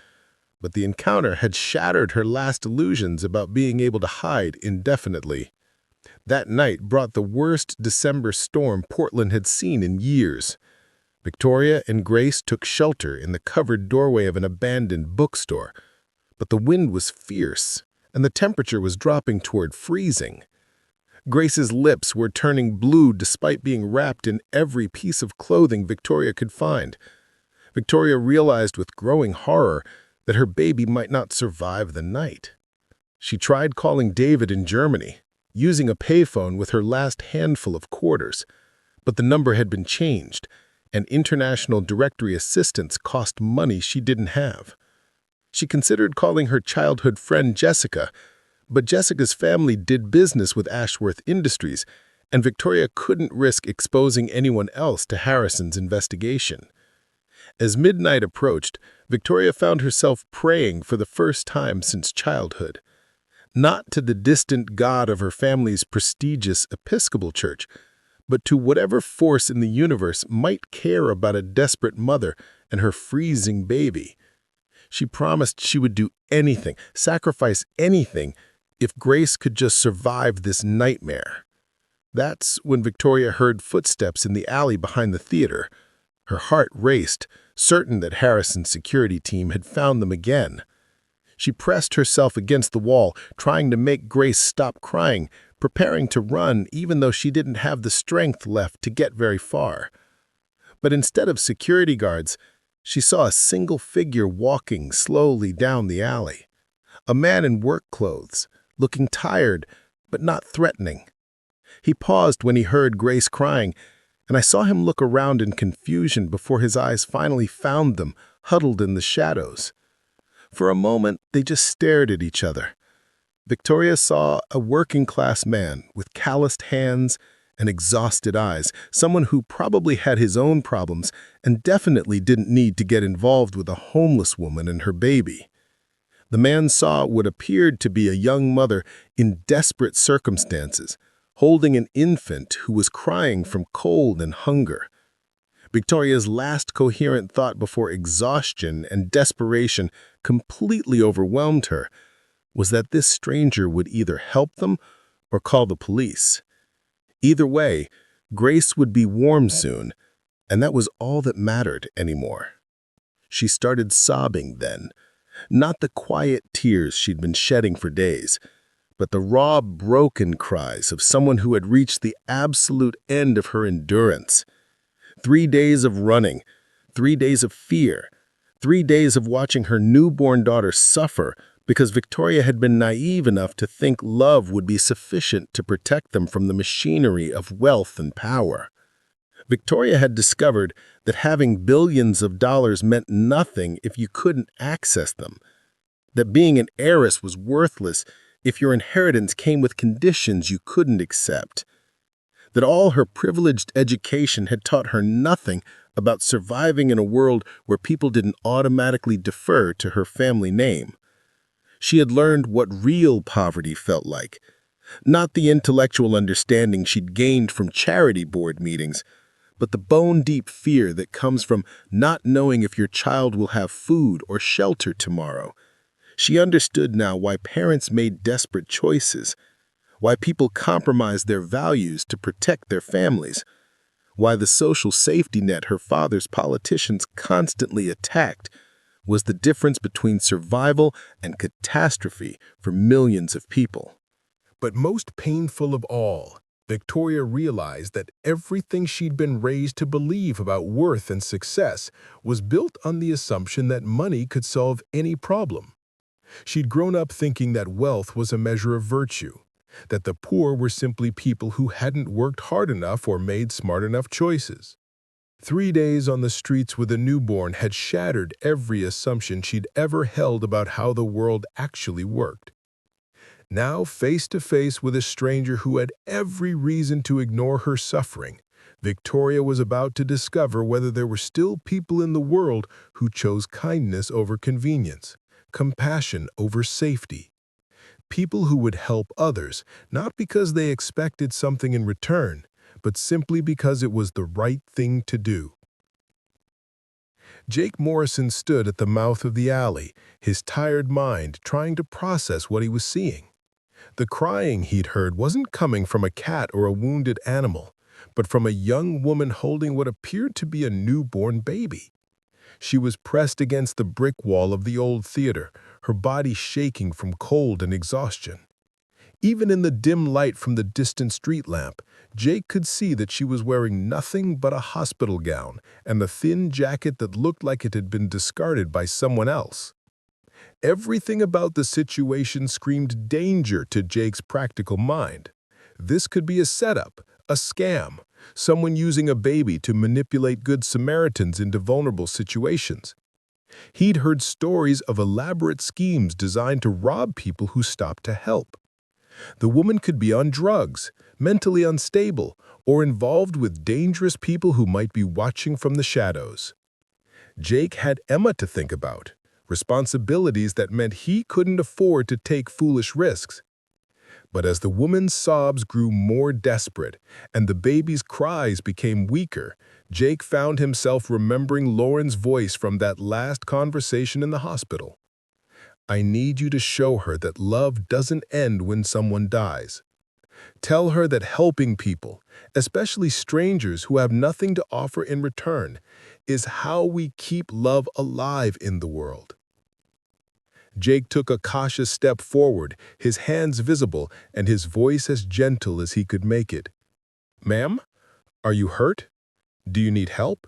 But the encounter had shattered her last illusions about being able to hide indefinitely. That night brought the worst December storm Portland had seen in years. Victoria and Grace took shelter in the covered doorway of an abandoned bookstore, but the wind was fierce, and the temperature was dropping toward freezing. Grace's lips were turning blue despite being wrapped in every piece of clothing Victoria could find. Victoria realized with growing horror that her baby might not survive the night. She tried calling David in Germany, using a payphone with her last handful of quarters, but the number had been changed, and international directory assistance cost money she didn't have. She considered calling her childhood friend Jessica, but Jessica's family did business with Ashworth Industries, and Victoria couldn't risk exposing anyone else to Harrison's investigation. As midnight approached, Victoria found herself praying for the first time since childhood. Not to the distant God of her family's prestigious Episcopal church, but to whatever force in the universe might care about a desperate mother and her freezing baby. She promised she would do anything, sacrifice anything, if Grace could just survive this nightmare. That's when Victoria heard footsteps in the alley behind the theater. Her heart raced, certain that Harrison's security team had found them again. She pressed herself against the wall, trying to make Grace stop crying, preparing to run even though she didn't have the strength left to get very far. But instead of security guards, she saw a single figure walking slowly down the alley. A man in work clothes, looking tired but not threatening. He paused when he heard Grace crying, and I saw him look around in confusion before his eyes finally found them, huddled in the shadows. For a moment, they just stared at each other. Victoria saw a working-class man with calloused hands and exhausted eyes, someone who probably had his own problems and definitely didn't need to get involved with a homeless woman and her baby. The man saw what appeared to be a young mother in desperate circumstances, holding an infant who was crying from cold and hunger. Victoria's last coherent thought before exhaustion and desperation completely overwhelmed her was that this stranger would either help them or call the police. Either way, Grace would be warm soon, and that was all that mattered anymore. She started sobbing then, not the quiet tears she'd been shedding for days, but the raw, broken cries of someone who had reached the absolute end of her endurance. 3 days of running, 3 days of fear, 3 days of watching her newborn daughter suffer because Victoria had been naive enough to think love would be sufficient to protect them from the machinery of wealth and power. Victoria had discovered that having billions of dollars meant nothing if you couldn't access them, that being an heiress was worthless if your inheritance came with conditions you couldn't accept, that all her privileged education had taught her nothing about surviving in a world where people didn't automatically defer to her family name. She had learned what real poverty felt like, not the intellectual understanding she'd gained from charity board meetings, but the bone-deep fear that comes from not knowing if your child will have food or shelter tomorrow. She understood now why parents made desperate choices, why people compromised their values to protect their families, why the social safety net her father's politicians constantly attacked was the difference between survival and catastrophe for millions of people. But most painful of all, Victoria realized that everything she'd been raised to believe about worth and success was built on the assumption that money could solve any problem. She'd grown up thinking that wealth was a measure of virtue, that the poor were simply people who hadn't worked hard enough or made smart enough choices. 3 days on the streets with a newborn had shattered every assumption she'd ever held about how the world actually worked. Now, face to face with a stranger who had every reason to ignore her suffering, Victoria was about to discover whether there were still people in the world who chose kindness over convenience, compassion over safety. People who would help others, not because they expected something in return, but simply because it was the right thing to do. Jake Morrison stood at the mouth of the alley, his tired mind trying to process what he was seeing. The crying he'd heard wasn't coming from a cat or a wounded animal, but from a young woman holding what appeared to be a newborn baby. She was pressed against the brick wall of the old theater, her body shaking from cold and exhaustion. Even in the dim light from the distant street lamp, Jake could see that she was wearing nothing but a hospital gown and a thin jacket that looked like it had been discarded by someone else. Everything about the situation screamed danger to Jake's practical mind. This could be a setup, a scam, someone using a baby to manipulate good Samaritans into vulnerable situations. He'd heard stories of elaborate schemes designed to rob people who stopped to help. The woman could be on drugs, mentally unstable, or involved with dangerous people who might be watching from the shadows. Jake had Emma to think about, responsibilities that meant he couldn't afford to take foolish risks. But as the woman's sobs grew more desperate and the baby's cries became weaker, Jake found himself remembering Lauren's voice from that last conversation in the hospital. "I need you to show her that love doesn't end when someone dies. Tell her that helping people, especially strangers who have nothing to offer in return, is how we keep love alive in the world." Jake took a cautious step forward, his hands visible and his voice as gentle as he could make it. "Ma'am, are you hurt? Do you need help?"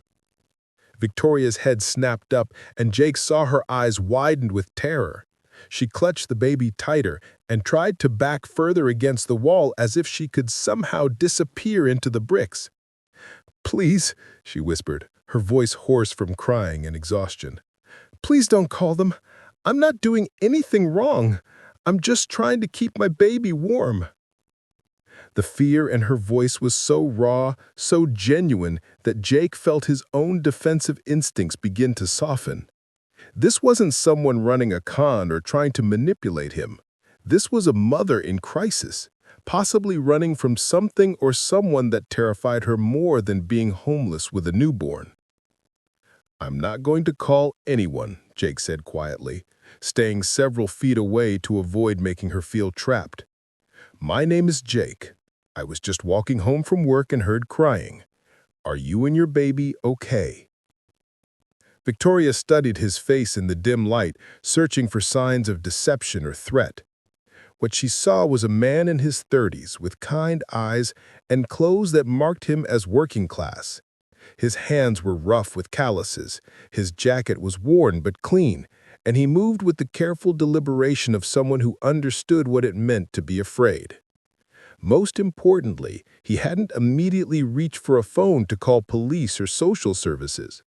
Victoria's head snapped up, and Jake saw her eyes widened with terror. She clutched the baby tighter and tried to back further against the wall as if she could somehow disappear into the bricks. "Please," she whispered, her voice hoarse from crying and exhaustion. "Please don't call them. I'm not doing anything wrong. I'm just trying to keep my baby warm." The fear in her voice was so raw, so genuine, that Jake felt his own defensive instincts begin to soften. This wasn't someone running a con or trying to manipulate him. This was a mother in crisis, possibly running from something or someone that terrified her more than being homeless with a newborn. "I'm not going to call anyone," Jake said quietly, staying several feet away to avoid making her feel trapped. "My name is Jake. I was just walking home from work and heard crying. Are you and your baby okay?" Victoria studied his face in the dim light, searching for signs of deception or threat. What she saw was a man in his 30s with kind eyes and clothes that marked him as working class. His hands were rough with calluses, his jacket was worn but clean, and he moved with the careful deliberation of someone who understood what it meant to be afraid. Most importantly, he hadn't immediately reached for a phone to call police or social services.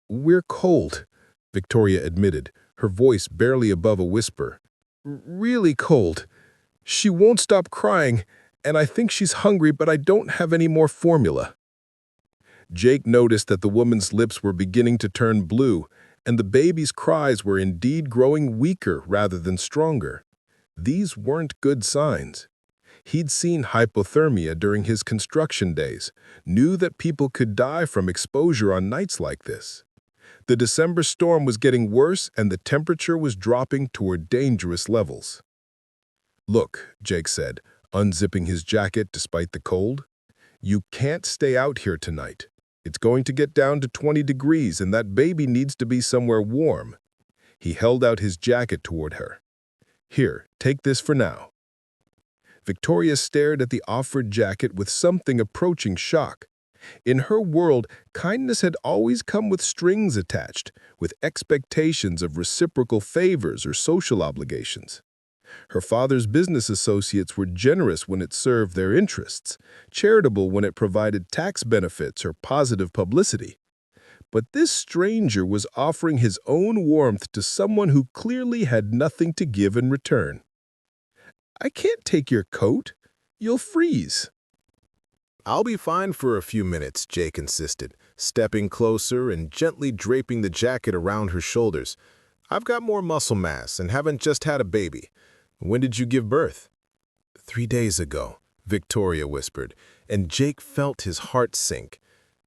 "We're cold," Victoria admitted, her voice barely above a whisper. "Really cold. She won't stop crying, and I think she's hungry, but I don't have any more formula." Jake noticed that the woman's lips were beginning to turn blue, and the baby's cries were indeed growing weaker rather than stronger. These weren't good signs. He'd seen hypothermia during his construction days, knew that people could die from exposure on nights like this. The December storm was getting worse and the temperature was dropping toward dangerous levels. "Look," Jake said, unzipping his jacket despite the cold, "you can't stay out here tonight. It's going to get down to 20 degrees and that baby needs to be somewhere warm." He held out his jacket toward her. "Here, take this for now." Victoria stared at the offered jacket with something approaching shock. In her world, kindness had always come with strings attached, with expectations of reciprocal favors or social obligations. Her father's business associates were generous when it served their interests, charitable when it provided tax benefits or positive publicity. But this stranger was offering his own warmth to someone who clearly had nothing to give in return. "I can't take your coat. You'll freeze." "I'll be fine for a few minutes," Jake insisted, stepping closer and gently draping the jacket around her shoulders. "I've got more muscle mass and haven't just had a baby. When did you give birth?" 3 days ago, Victoria whispered, and Jake felt his heart sink.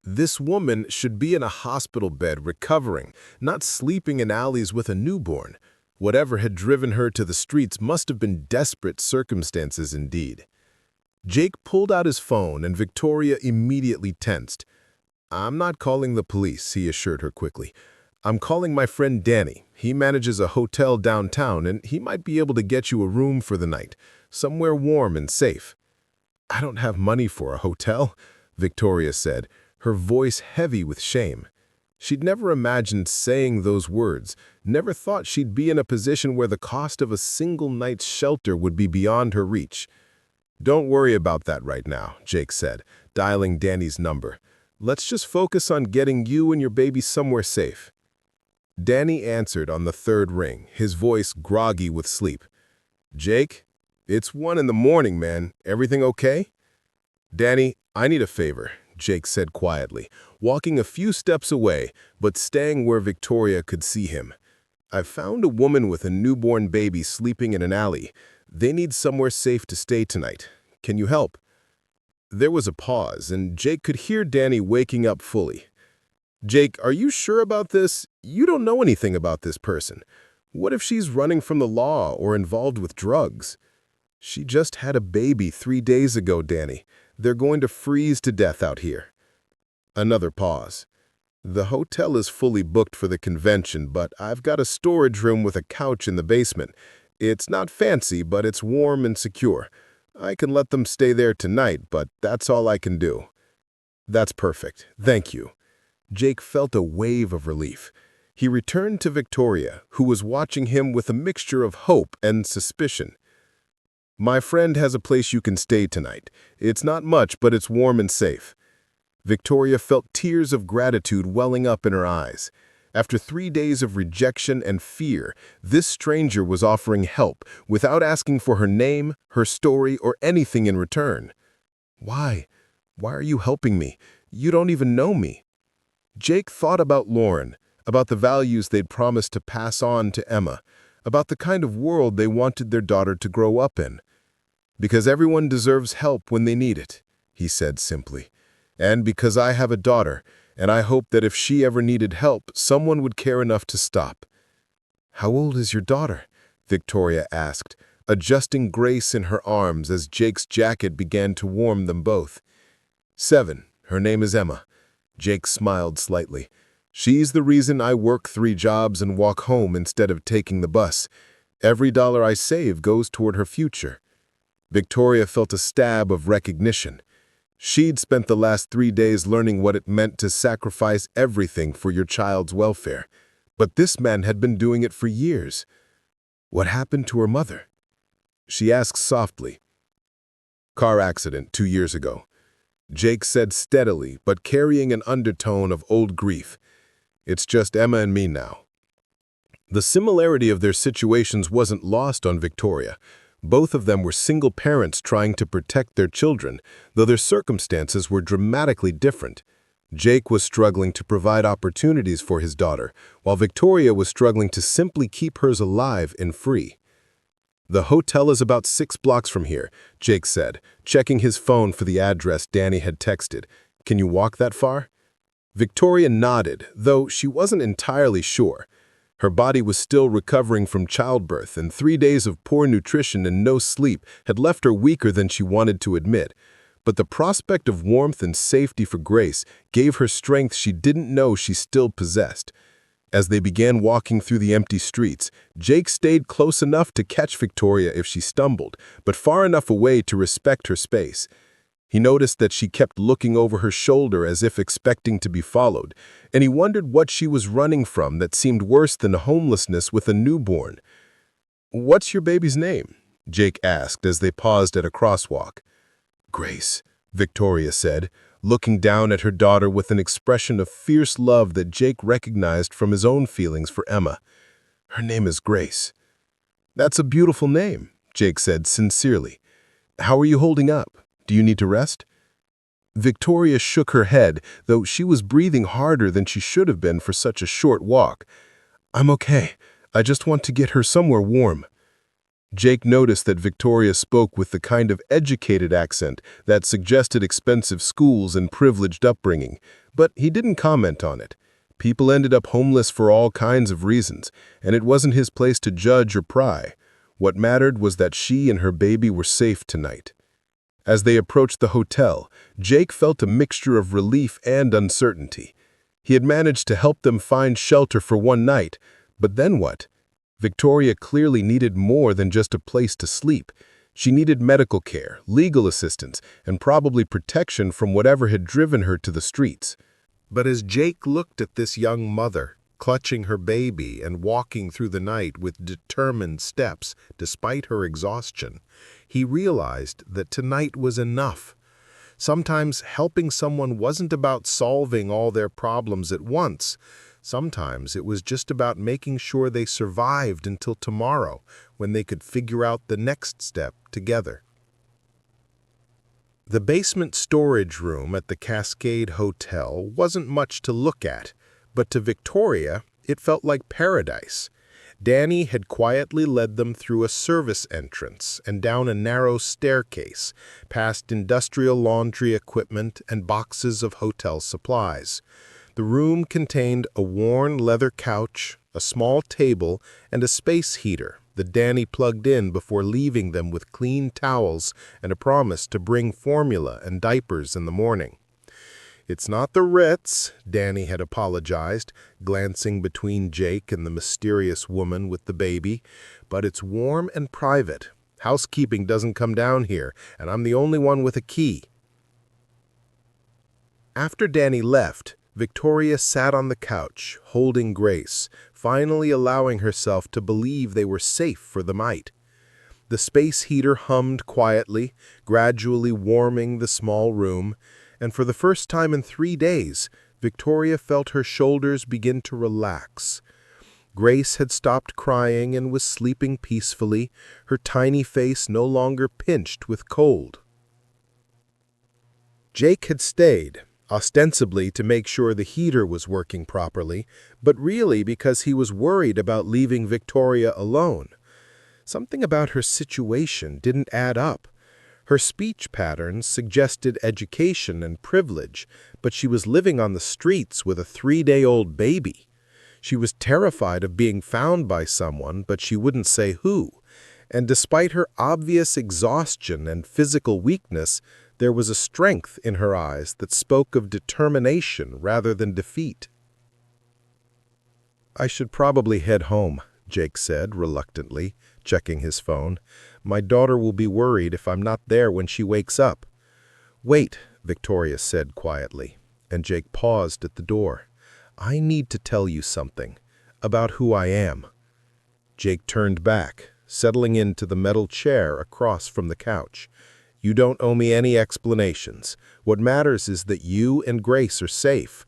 This woman should be in a hospital bed recovering, not sleeping in alleys with a newborn. Whatever had driven her to the streets must have been desperate circumstances indeed. Jake pulled out his phone and Victoria immediately tensed. "I'm not calling the police," he assured her quickly. "I'm calling my friend Danny. He manages a hotel downtown and he might be able to get you a room for the night, somewhere warm and safe." "I don't have money for a hotel," Victoria said, her voice heavy with shame. She'd never imagined saying those words, never thought she'd be in a position where the cost of a single night's shelter would be beyond her reach. "Don't worry about that right now," Jake said, dialing Danny's number. "Let's just focus on getting you and your baby somewhere safe." Danny answered on the third ring, his voice groggy with sleep. "Jake, it's 1 in the morning, man. Everything okay?" "Danny, I need a favor," Jake said quietly, walking a few steps away, but staying where Victoria could see him. "I've found a woman with a newborn baby sleeping in an alley. They need somewhere safe to stay tonight. Can you help?" There was a pause, and Jake could hear Danny waking up fully. "Jake, are you sure about this? You don't know anything about this person. What if she's running from the law or involved with drugs?" "She just had a baby 3 days ago, Danny. They're going to freeze to death out here." Another pause. "The hotel is fully booked for the convention, but I've got a storage room with a couch in the basement. It's not fancy, but it's warm and secure. I can let them stay there tonight, but that's all I can do." "That's perfect. Thank you." Jake felt a wave of relief. He returned to Victoria, who was watching him with a mixture of hope and suspicion. "My friend has a place you can stay tonight. It's not much, but it's warm and safe." Victoria felt tears of gratitude welling up in her eyes. After 3 days of rejection and fear, this stranger was offering help without asking for her name, her story, or anything in return. "Why? Why are you helping me? You don't even know me." Jake thought about Lauren, about the values they'd promised to pass on to Emma, about the kind of world they wanted their daughter to grow up in. Because everyone deserves help when they need it, he said simply. And because I have a daughter, and I hope that if she ever needed help, someone would care enough to stop. How old is your daughter? Victoria asked, adjusting Grace in her arms as Jake's jacket began to warm them both. 7. Her name is Emma. Jake smiled slightly. She's the reason I work 3 jobs and walk home instead of taking the bus. Every dollar I save goes toward her future. Victoria felt a stab of recognition. She'd spent the last 3 days learning what it meant to sacrifice everything for your child's welfare. But this man had been doing it for years. What happened to her mother? She asked softly. Car accident 2 years ago. Jake said steadily, but carrying an undertone of old grief. It's just Emma and me now. The similarity of their situations wasn't lost on Victoria. Both of them were single parents trying to protect their children, though their circumstances were dramatically different. Jake was struggling to provide opportunities for his daughter, while Victoria was struggling to simply keep hers alive and free. The hotel is about 6 blocks from here, Jake said, checking his phone for the address Danny had texted. Can you walk that far? Victoria nodded, though she wasn't entirely sure. Her body was still recovering from childbirth, and 3 days of poor nutrition and no sleep had left her weaker than she wanted to admit. But the prospect of warmth and safety for Grace gave her strength she didn't know she still possessed. As they began walking through the empty streets, Jake stayed close enough to catch Victoria if she stumbled, but far enough away to respect her space. He noticed that she kept looking over her shoulder as if expecting to be followed, and he wondered what she was running from that seemed worse than homelessness with a newborn. "What's your baby's name?" Jake asked as they paused at a crosswalk. "Grace," Victoria said, looking down at her daughter with an expression of fierce love that Jake recognized from his own feelings for Emma. "Her name is Grace." "That's a beautiful name," Jake said sincerely. "How are you holding up? Do you need to rest?" Victoria shook her head, though she was breathing harder than she should have been for such a short walk. "I'm okay. I just want to get her somewhere warm." Jake noticed that Victoria spoke with the kind of educated accent that suggested expensive schools and privileged upbringing, but he didn't comment on it. People ended up homeless for all kinds of reasons, and it wasn't his place to judge or pry. What mattered was that she and her baby were safe tonight. As they approached the hotel, Jake felt a mixture of relief and uncertainty. He had managed to help them find shelter for one night, but then what? Victoria clearly needed more than just a place to sleep. She needed medical care, legal assistance, and probably protection from whatever had driven her to the streets. But as Jake looked at this young mother, clutching her baby and walking through the night with determined steps despite her exhaustion, he realized that tonight was enough. Sometimes helping someone wasn't about solving all their problems at once. Sometimes it was just about making sure they survived until tomorrow, when they could figure out the next step together. The basement storage room at the Cascade Hotel wasn't much to look at, but to Victoria, it felt like paradise. Danny had quietly led them through a service entrance and down a narrow staircase, past industrial laundry equipment and boxes of hotel supplies. The room contained a worn leather couch, a small table, and a space heater that Danny plugged in before leaving them with clean towels and a promise to bring formula and diapers in the morning. "It's not the Ritz," Danny had apologized, glancing between Jake and the mysterious woman with the baby, "but it's warm and private. Housekeeping doesn't come down here, and I'm the only one with a key." After Danny left, Victoria sat on the couch, holding Grace, finally allowing herself to believe they were safe for the night. The space heater hummed quietly, gradually warming the small room, and for the first time in 3 days, Victoria felt her shoulders begin to relax. Grace had stopped crying and was sleeping peacefully, her tiny face no longer pinched with cold. Jake had stayed, ostensibly to make sure the heater was working properly, but really because he was worried about leaving Victoria alone. Something about her situation didn't add up. Her speech patterns suggested education and privilege, but she was living on the streets with a 3-day-old baby. She was terrified of being found by someone, but she wouldn't say who. And despite her obvious exhaustion and physical weakness, there was a strength in her eyes that spoke of determination rather than defeat. "I should probably head home," Jake said reluctantly, checking his phone. "My daughter will be worried if I'm not there when she wakes up." "Wait," Victoria said quietly, and Jake paused at the door. "I need to tell you something about who I am." Jake turned back, settling into the metal chair across from the couch. "You don't owe me any explanations. What matters is that you and Grace are safe."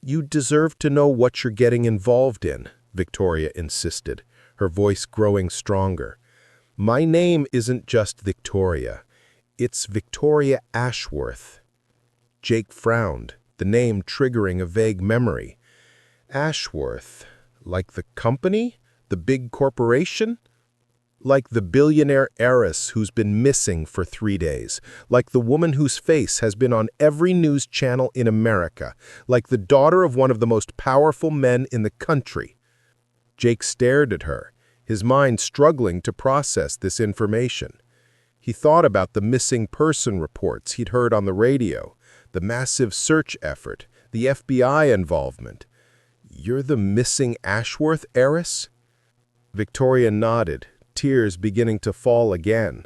"You deserve to know what you're getting involved in," Victoria insisted, her voice growing stronger. "My name isn't just Victoria. It's Victoria Ashworth." Jake frowned, the name triggering a vague memory. Ashworth? Like the company? The big corporation? Like the billionaire heiress who's been missing for 3 days. Like the woman whose face has been on every news channel in America. Like the daughter of one of the most powerful men in the country. Jake stared at her, his mind struggling to process this information. He thought about the missing person reports he'd heard on the radio, the massive search effort, the FBI involvement. "You're the missing Ashworth heiress?" Victoria nodded, tears beginning to fall again.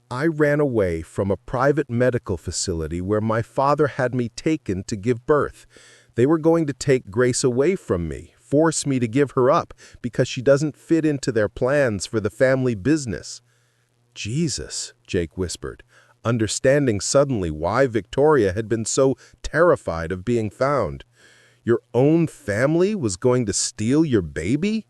"I ran away from a private medical facility where my father had me taken to give birth. They were going to take Grace away from me, force me to give her up because she doesn't fit into their plans for the family business." "Jesus," Jake whispered, understanding suddenly why Victoria had been so terrified of being found. "Your own family was going to steal your baby?"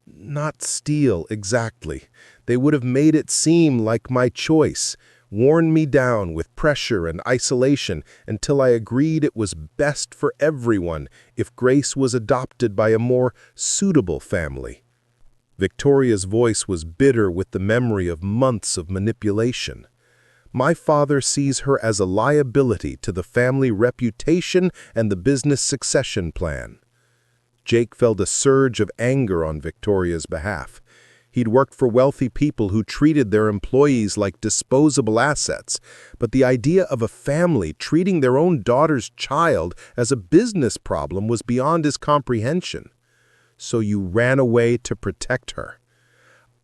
"Not steal, exactly. They would have made it seem like my choice, worn me down with pressure and isolation until I agreed it was best for everyone if Grace was adopted by a more suitable family." Victoria's voice was bitter with the memory of months of manipulation. "My father sees her as a liability to the family reputation and the business succession plan." Jake felt a surge of anger on Victoria's behalf. He'd worked for wealthy people who treated their employees like disposable assets, but the idea of a family treating their own daughter's child as a business problem was beyond his comprehension. "So you ran away to protect her."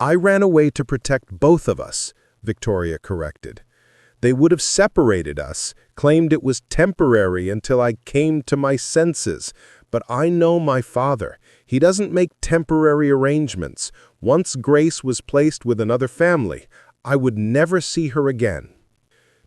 "I ran away to protect both of us," Victoria corrected. "They would have separated us, claimed it was temporary until I came to my senses. But I know my father. He doesn't make temporary arrangements. Once Grace was placed with another family, I would never see her again."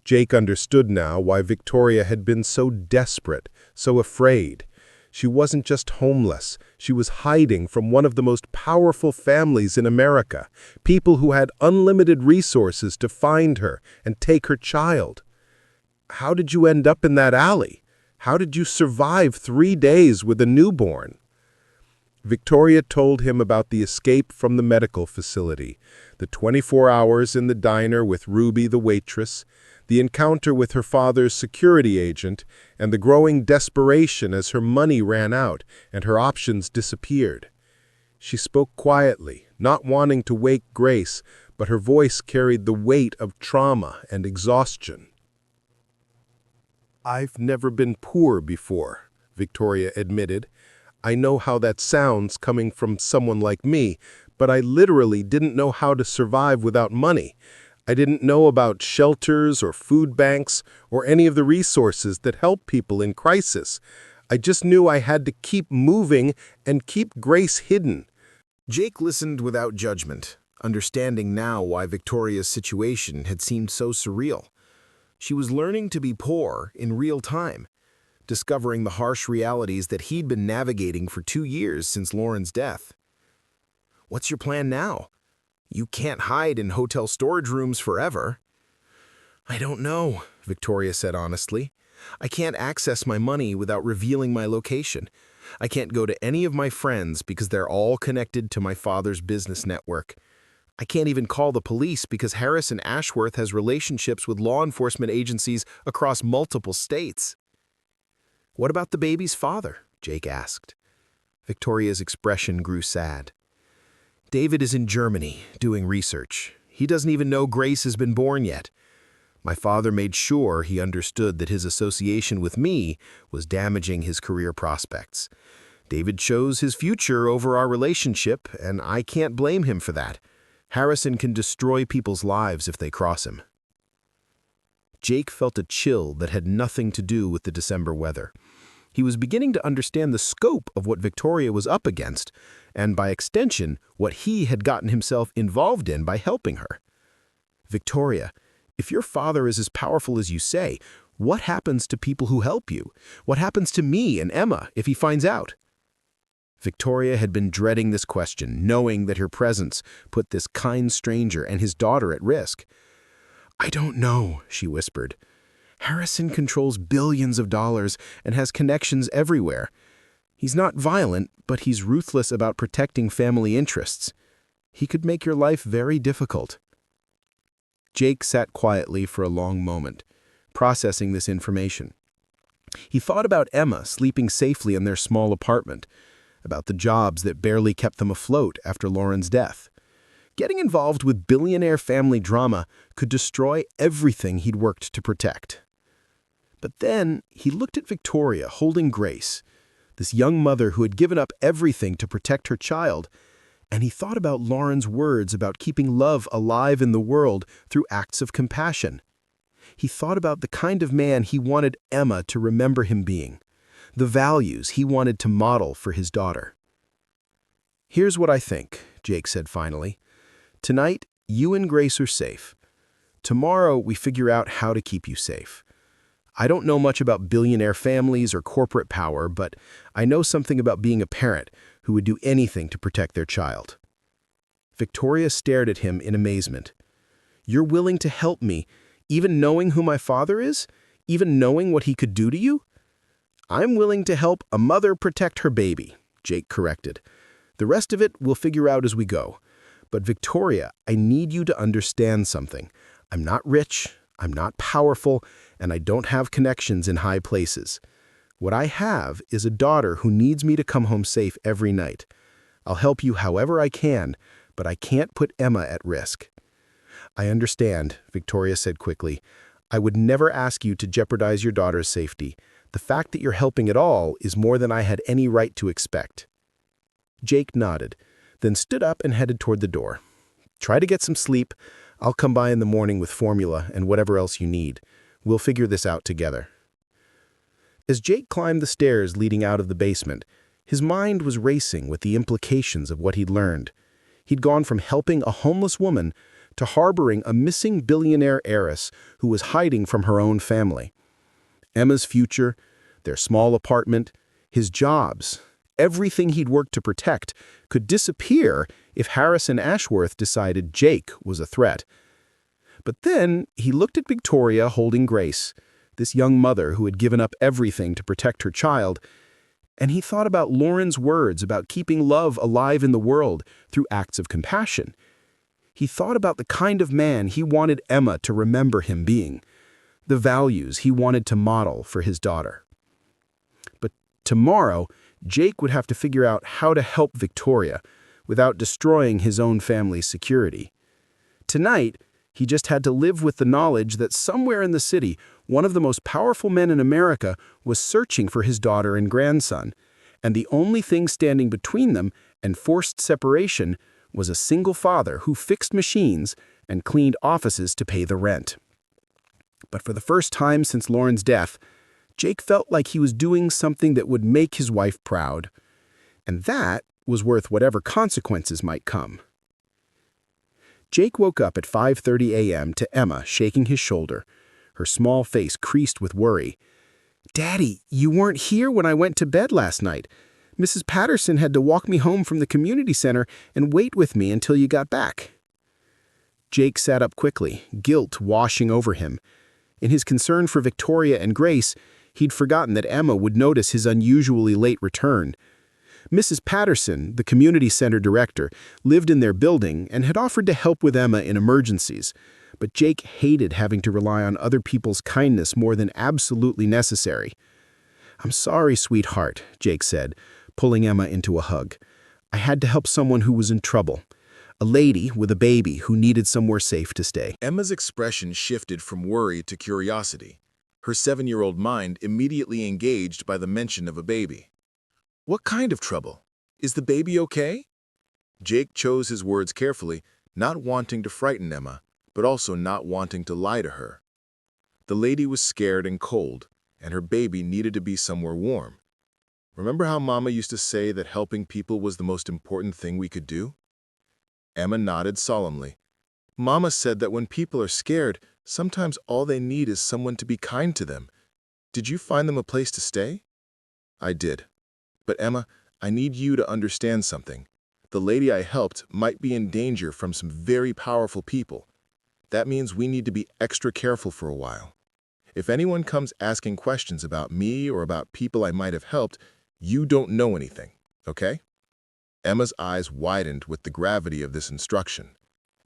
Jake understood now why Victoria had been so desperate, so afraid. She wasn't just homeless. She was hiding from one of the most powerful families in America, people who had unlimited resources to find her and take her child. "How did you end up in that alley? How did you survive 3 days with a newborn?" Victoria told him about the escape from the medical facility, the 24 hours in the diner with Ruby the waitress, the encounter with her father's security agent, and the growing desperation as her money ran out and her options disappeared. She spoke quietly, not wanting to wake Grace, but her voice carried the weight of trauma and exhaustion. "I've never been poor before," Victoria admitted. "I know how that sounds coming from someone like me, but I literally didn't know how to survive without money. I didn't know about shelters or food banks or any of the resources that help people in crisis. I just knew I had to keep moving and keep Grace hidden." Jake listened without judgment, understanding now why Victoria's situation had seemed so surreal. She was learning to be poor in real time, discovering the harsh realities that he'd been navigating for 2 years since Lauren's death. "What's your plan now? You can't hide in hotel storage rooms forever." "I don't know," Victoria said honestly. "I can't access my money without revealing my location. I can't go to any of my friends because they're all connected to my father's business network. I can't even call the police because Harrison Ashworth has relationships with law enforcement agencies across multiple states." "What about the baby's father?" Jake asked. Victoria's expression grew sad. "David is in Germany, doing research. He doesn't even know Grace has been born yet. My father made sure he understood that his association with me was damaging his career prospects. David chose his future over our relationship, and I can't blame him for that. Harrison can destroy people's lives if they cross him." Jake felt a chill that had nothing to do with the December weather. He was beginning to understand the scope of what Victoria was up against, and by extension, what he had gotten himself involved in by helping her. "Victoria, if your father is as powerful as you say, what happens to people who help you? What happens to me and Emma if he finds out?" Victoria had been dreading this question, knowing that her presence put this kind stranger and his daughter at risk. "I don't know," she whispered. "Harrison controls billions of dollars and has connections everywhere. He's not violent, but he's ruthless about protecting family interests. He could make your life very difficult." Jake sat quietly for a long moment, processing this information. He thought about Emma sleeping safely in their small apartment, about the jobs that barely kept them afloat after Lauren's death. Getting involved with billionaire family drama could destroy everything he'd worked to protect. But then he looked at Victoria holding Grace, this young mother who had given up everything to protect her child, and he thought about Lauren's words about keeping love alive in the world through acts of compassion. He thought about the kind of man he wanted Emma to remember him being, the values he wanted to model for his daughter. "Here's what I think," Jake said finally. "Tonight, you and Grace are safe. Tomorrow, we figure out how to keep you safe. I don't know much about billionaire families or corporate power, but I know something about being a parent who would do anything to protect their child." Victoria stared at him in amazement. "You're willing to help me, even knowing who my father is? Even knowing what he could do to you?" "I'm willing to help a mother protect her baby," Jake corrected. "The rest of it we'll figure out as we go. But Victoria, I need you to understand something. I'm not rich, I'm not powerful, and I don't have connections in high places. What I have is a daughter who needs me to come home safe every night. I'll help you however I can, but I can't put Emma at risk." "I understand," Victoria said quickly. "I would never ask you to jeopardize your daughter's safety. The fact that you're helping at all is more than I had any right to expect." Jake nodded, then stood up and headed toward the door. "Try to get some sleep. I'll come by in the morning with formula and whatever else you need. We'll figure this out together." As Jake climbed the stairs leading out of the basement, his mind was racing with the implications of what he'd learned. He'd gone from helping a homeless woman to harboring a missing billionaire heiress who was hiding from her own family. Emma's future, their small apartment, his jobs, everything he'd worked to protect could disappear if Harrison Ashworth decided Jake was a threat. But then he looked at Victoria holding Grace, this young mother who had given up everything to protect her child, and he thought about Lauren's words about keeping love alive in the world through acts of compassion. He thought about the kind of man he wanted Emma to remember him being, the values he wanted to model for his daughter. But tomorrow, Jake would have to figure out how to help Victoria without destroying his own family's security. Tonight, he just had to live with the knowledge that somewhere in the city, one of the most powerful men in America was searching for his daughter and grandson, and the only thing standing between them and forced separation was a single father who fixed machines and cleaned offices to pay the rent. But for the first time since Lauren's death, Jake felt like he was doing something that would make his wife proud. And that was worth whatever consequences might come. Jake woke up at 5:30 a.m. to Emma shaking his shoulder, her small face creased with worry. "Daddy, you weren't here when I went to bed last night. Mrs. Patterson had to walk me home from the community center and wait with me until you got back." Jake sat up quickly, guilt washing over him. In his concern for Victoria and Grace, he'd forgotten that Emma would notice his unusually late return. Mrs. Patterson, the community center director, lived in their building and had offered to help with Emma in emergencies. But Jake hated having to rely on other people's kindness more than absolutely necessary. "I'm sorry, sweetheart," Jake said, pulling Emma into a hug. "I had to help someone who was in trouble. A lady with a baby who needed somewhere safe to stay." Emma's expression shifted from worry to curiosity. Her 7-year-old mind immediately engaged by the mention of a baby. "What kind of trouble? Is the baby okay?" Jake chose his words carefully, not wanting to frighten Emma, but also not wanting to lie to her. The lady was scared and cold, and her baby needed to be somewhere warm. Remember how Mama used to say that helping people was the most important thing we could do? Emma nodded solemnly. "Mama said that when people are scared, sometimes all they need is someone to be kind to them. Did you find them a place to stay?" "I did. But Emma, I need you to understand something. The lady I helped might be in danger from some very powerful people. That means we need to be extra careful for a while. If anyone comes asking questions about me or about people I might have helped, you don't know anything, okay?" Emma's eyes widened with the gravity of this instruction.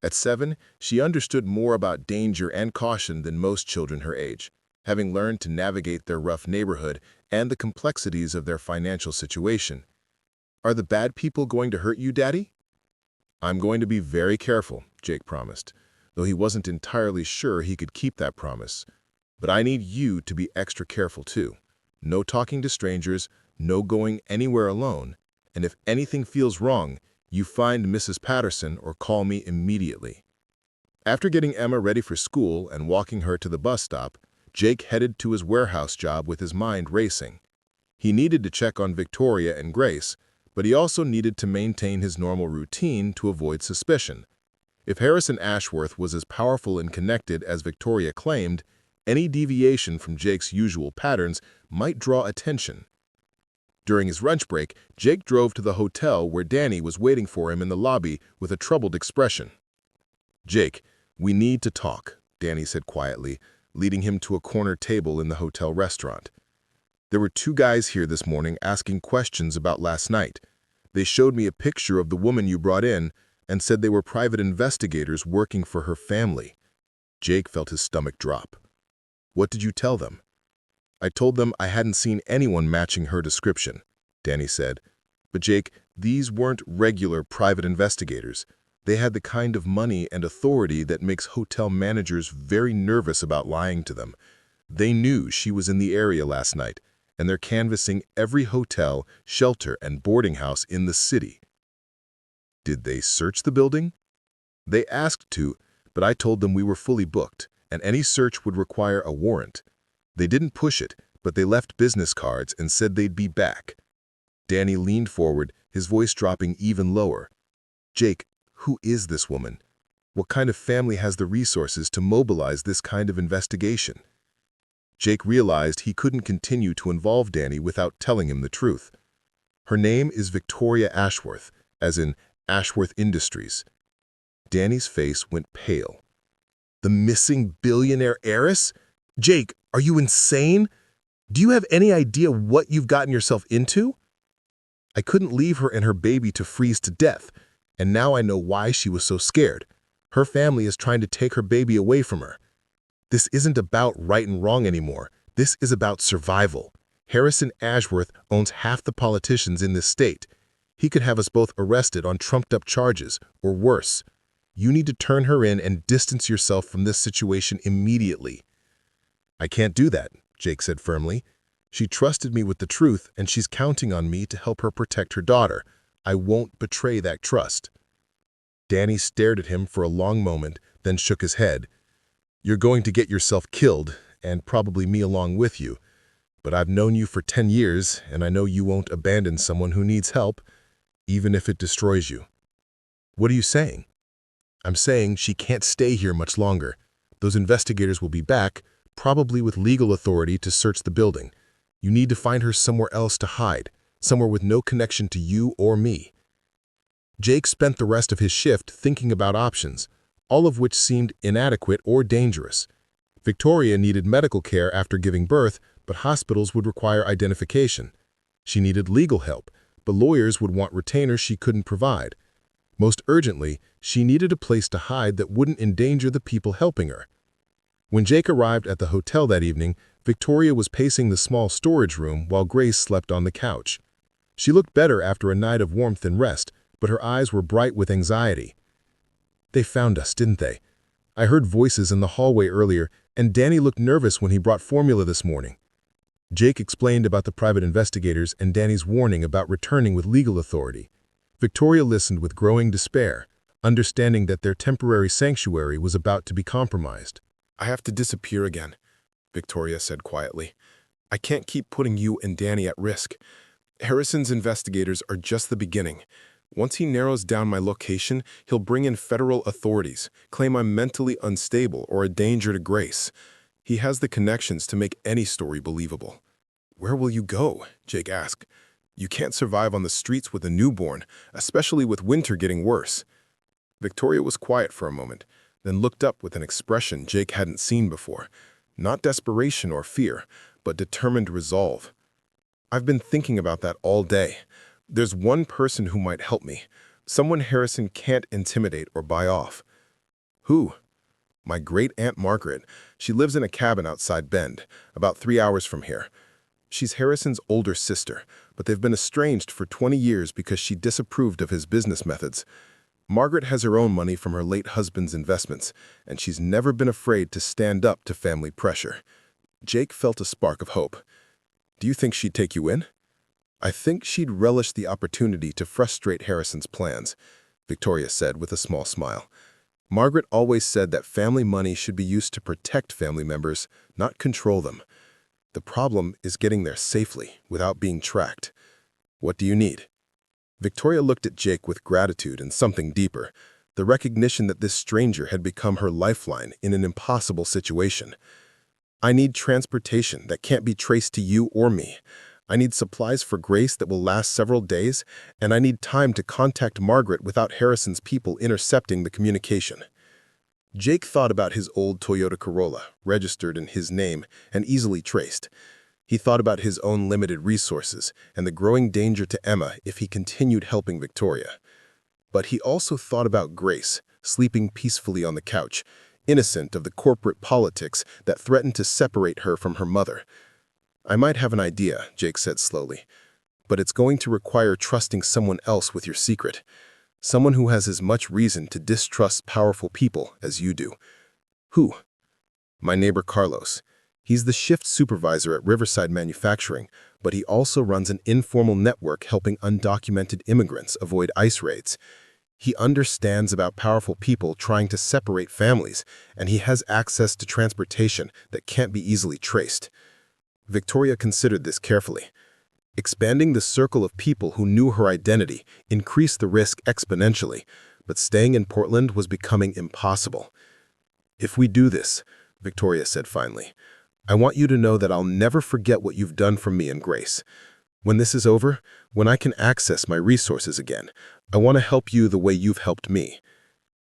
At 7, she understood more about danger and caution than most children her age, having learned to navigate their rough neighborhood and the complexities of their financial situation. "Are the bad people going to hurt you, Daddy?" "I'm going to be very careful," Jake promised, though he wasn't entirely sure he could keep that promise. "But I need you to be extra careful too. No talking to strangers, no going anywhere alone, and if anything feels wrong, you find Mrs. Patterson or call me immediately." After getting Emma ready for school and walking her to the bus stop, Jake headed to his warehouse job with his mind racing. He needed to check on Victoria and Grace, but he also needed to maintain his normal routine to avoid suspicion. If Harrison Ashworth was as powerful and connected as Victoria claimed, any deviation from Jake's usual patterns might draw attention. During his lunch break, Jake drove to the hotel where Danny was waiting for him in the lobby with a troubled expression. "Jake, we need to talk," Danny said quietly, leading him to a corner table in the hotel restaurant. "There were 2 guys here this morning asking questions about last night. They showed me a picture of the woman you brought in and said they were private investigators working for her family." Jake felt his stomach drop. "What did you tell them?" "I told them I hadn't seen anyone matching her description," Danny said. "But Jake, these weren't regular private investigators. They had the kind of money and authority that makes hotel managers very nervous about lying to them. They knew she was in the area last night, and they're canvassing every hotel, shelter, and boarding house in the city." "Did they search the building?" "They asked to, but I told them we were fully booked, and any search would require a warrant. They didn't push it, but they left business cards and said they'd be back." Danny leaned forward, his voice dropping even lower. "Jake, who is this woman? What kind of family has the resources to mobilize this kind of investigation?" Jake realized he couldn't continue to involve Danny without telling him the truth. "Her name is Victoria Ashworth, as in Ashworth Industries." Danny's face went pale. "The missing billionaire heiress? Jake, are you insane? Do you have any idea what you've gotten yourself into?" "I couldn't leave her and her baby to freeze to death, and now I know why she was so scared. Her family is trying to take her baby away from her. This isn't about right and wrong anymore. This is about survival. Harrison Ashworth owns half the politicians in this state. He could have us both arrested on trumped-up charges, or worse. You need to turn her in and distance yourself from this situation immediately." "I can't do that," Jake said firmly. "She trusted me with the truth, and she's counting on me to help her protect her daughter. I won't betray that trust." Danny stared at him for a long moment, then shook his head. "You're going to get yourself killed, and probably me along with you. But I've known you for 10 years, and I know you won't abandon someone who needs help, even if it destroys you." "What are you saying?" "I'm saying she can't stay here much longer. Those investigators will be back, probably with legal authority to search the building. You need to find her somewhere else to hide, somewhere with no connection to you or me." Jake spent the rest of his shift thinking about options, all of which seemed inadequate or dangerous. Victoria needed medical care after giving birth, but hospitals would require identification. She needed legal help, but lawyers would want retainers she couldn't provide. Most urgently, she needed a place to hide that wouldn't endanger the people helping her. When Jake arrived at the hotel that evening, Victoria was pacing the small storage room while Grace slept on the couch. She looked better after a night of warmth and rest, but her eyes were bright with anxiety. "They found us, didn't they? I heard voices in the hallway earlier, and Danny looked nervous when he brought formula this morning." Jake explained about the private investigators and Danny's warning about returning with legal authority. Victoria listened with growing despair, understanding that their temporary sanctuary was about to be compromised. "I have to disappear again," Victoria said quietly. "I can't keep putting you and Danny at risk. Harrison's investigators are just the beginning. Once he narrows down my location, he'll bring in federal authorities, claim I'm mentally unstable or a danger to Grace. He has the connections to make any story believable." "Where will you go?" Jake asked. "You can't survive on the streets with a newborn, especially with winter getting worse." Victoria was quiet for a moment, then looked up with an expression Jake hadn't seen before. Not desperation or fear, but determined resolve. "I've been thinking about that all day. There's one person who might help me, someone Harrison can't intimidate or buy off." "Who?" "My great-aunt Margaret. She lives in a cabin outside Bend, about 3 hours from here. She's Harrison's older sister, but they've been estranged for 20 years because she disapproved of his business methods. Margaret has her own money from her late husband's investments, and she's never been afraid to stand up to family pressure." Jake felt a spark of hope. "Do you think she'd take you in?" "I think she'd relish the opportunity to frustrate Harrison's plans," Victoria said with a small smile. "Margaret always said that family money should be used to protect family members, not control them. The problem is getting there safely, without being tracked. What do you need?" Victoria looked at Jake with gratitude and something deeper, the recognition that this stranger had become her lifeline in an impossible situation. "I need transportation that can't be traced to you or me. I need supplies for Grace that will last several days, and I need time to contact Margaret without Harrison's people intercepting the communication." Jake thought about his old Toyota Corolla, registered in his name and easily traced. He thought about his own limited resources and the growing danger to Emma if he continued helping Victoria. But he also thought about Grace, sleeping peacefully on the couch, innocent of the corporate politics that threatened to separate her from her mother. "I might have an idea," Jake said slowly, "but it's going to require trusting someone else with your secret. Someone who has as much reason to distrust powerful people as you do." "Who?" "My neighbor Carlos. He's the shift supervisor at Riverside Manufacturing, but he also runs an informal network helping undocumented immigrants avoid ICE raids. He understands about powerful people trying to separate families, and he has access to transportation that can't be easily traced." Victoria considered this carefully. Expanding the circle of people who knew her identity increased the risk exponentially, but staying in Portland was becoming impossible. "If we do this," Victoria said finally, "I want you to know that I'll never forget what you've done for me and Grace. When this is over, when I can access my resources again, I want to help you the way you've helped me."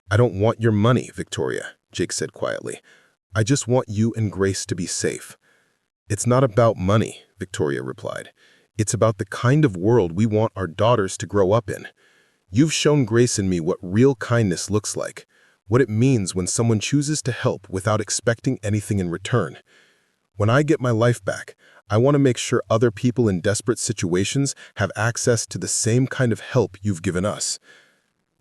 "I don't want your money, Victoria," Jake said quietly. "I just want you and Grace to be safe." "It's not about money," Victoria replied. "It's about the kind of world we want our daughters to grow up in. You've shown Grace and me what real kindness looks like, what it means when someone chooses to help without expecting anything in return. When I get my life back, I want to make sure other people in desperate situations have access to the same kind of help you've given us."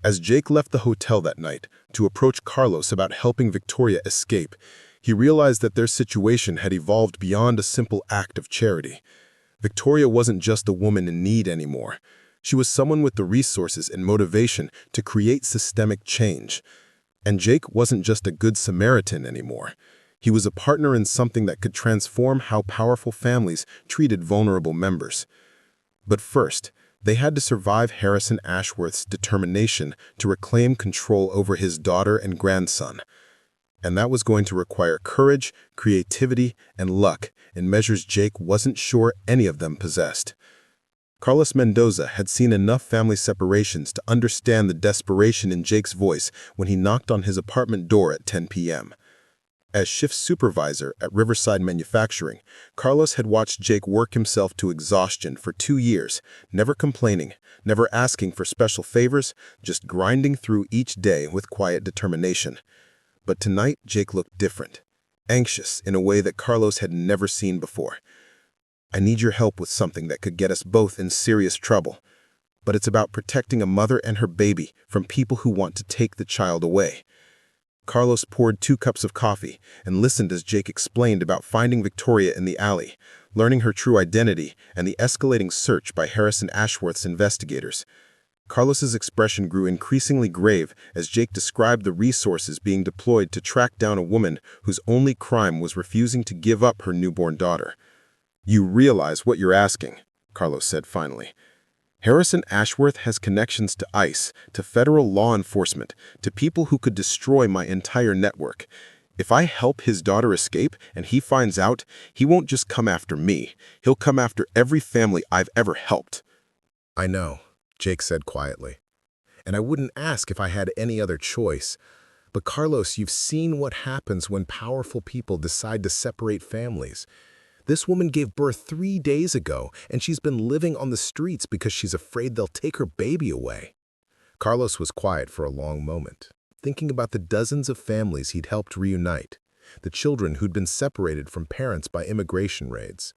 As Jake left the hotel that night to approach Carlos about helping Victoria escape, he realized that their situation had evolved beyond a simple act of charity. Victoria wasn't just a woman in need anymore. She was someone with the resources and motivation to create systemic change. And Jake wasn't just a good Samaritan anymore. He was a partner in something that could transform how powerful families treated vulnerable members. But first, they had to survive Harrison Ashworth's determination to reclaim control over his daughter and grandson. And that was going to require courage, creativity, and luck in measures Jake wasn't sure any of them possessed. Carlos Mendoza had seen enough family separations to understand the desperation in Jake's voice when he knocked on his apartment door at 10 p.m. As shift supervisor at Riverside Manufacturing, Carlos had watched Jake work himself to exhaustion for 2 years, never complaining, never asking for special favors, just grinding through each day with quiet determination. But tonight, Jake looked different, anxious in a way that Carlos had never seen before. "I need your help with something that could get us both in serious trouble. But it's about protecting a mother and her baby from people who want to take the child away." Carlos poured 2 cups of coffee and listened as Jake explained about finding Victoria in the alley, learning her true identity, and the escalating search by Heires and Ashworth's investigators. Carlos's expression grew increasingly grave as Jake described the resources being deployed to track down a woman whose only crime was refusing to give up her newborn daughter. "You realize what you're asking," Carlos said finally. "Harrison Ashworth has connections to ICE, to federal law enforcement, to people who could destroy my entire network. If I help his daughter escape and he finds out, he won't just come after me. He'll come after every family I've ever helped." "I know," Jake said quietly. "And I wouldn't ask if I had any other choice. But Carlos, you've seen what happens when powerful people decide to separate families. This woman gave birth 3 days ago, and she's been living on the streets because she's afraid they'll take her baby away." Carlos was quiet for a long moment, thinking about the dozens of families he'd helped reunite, the children who'd been separated from parents by immigration raids,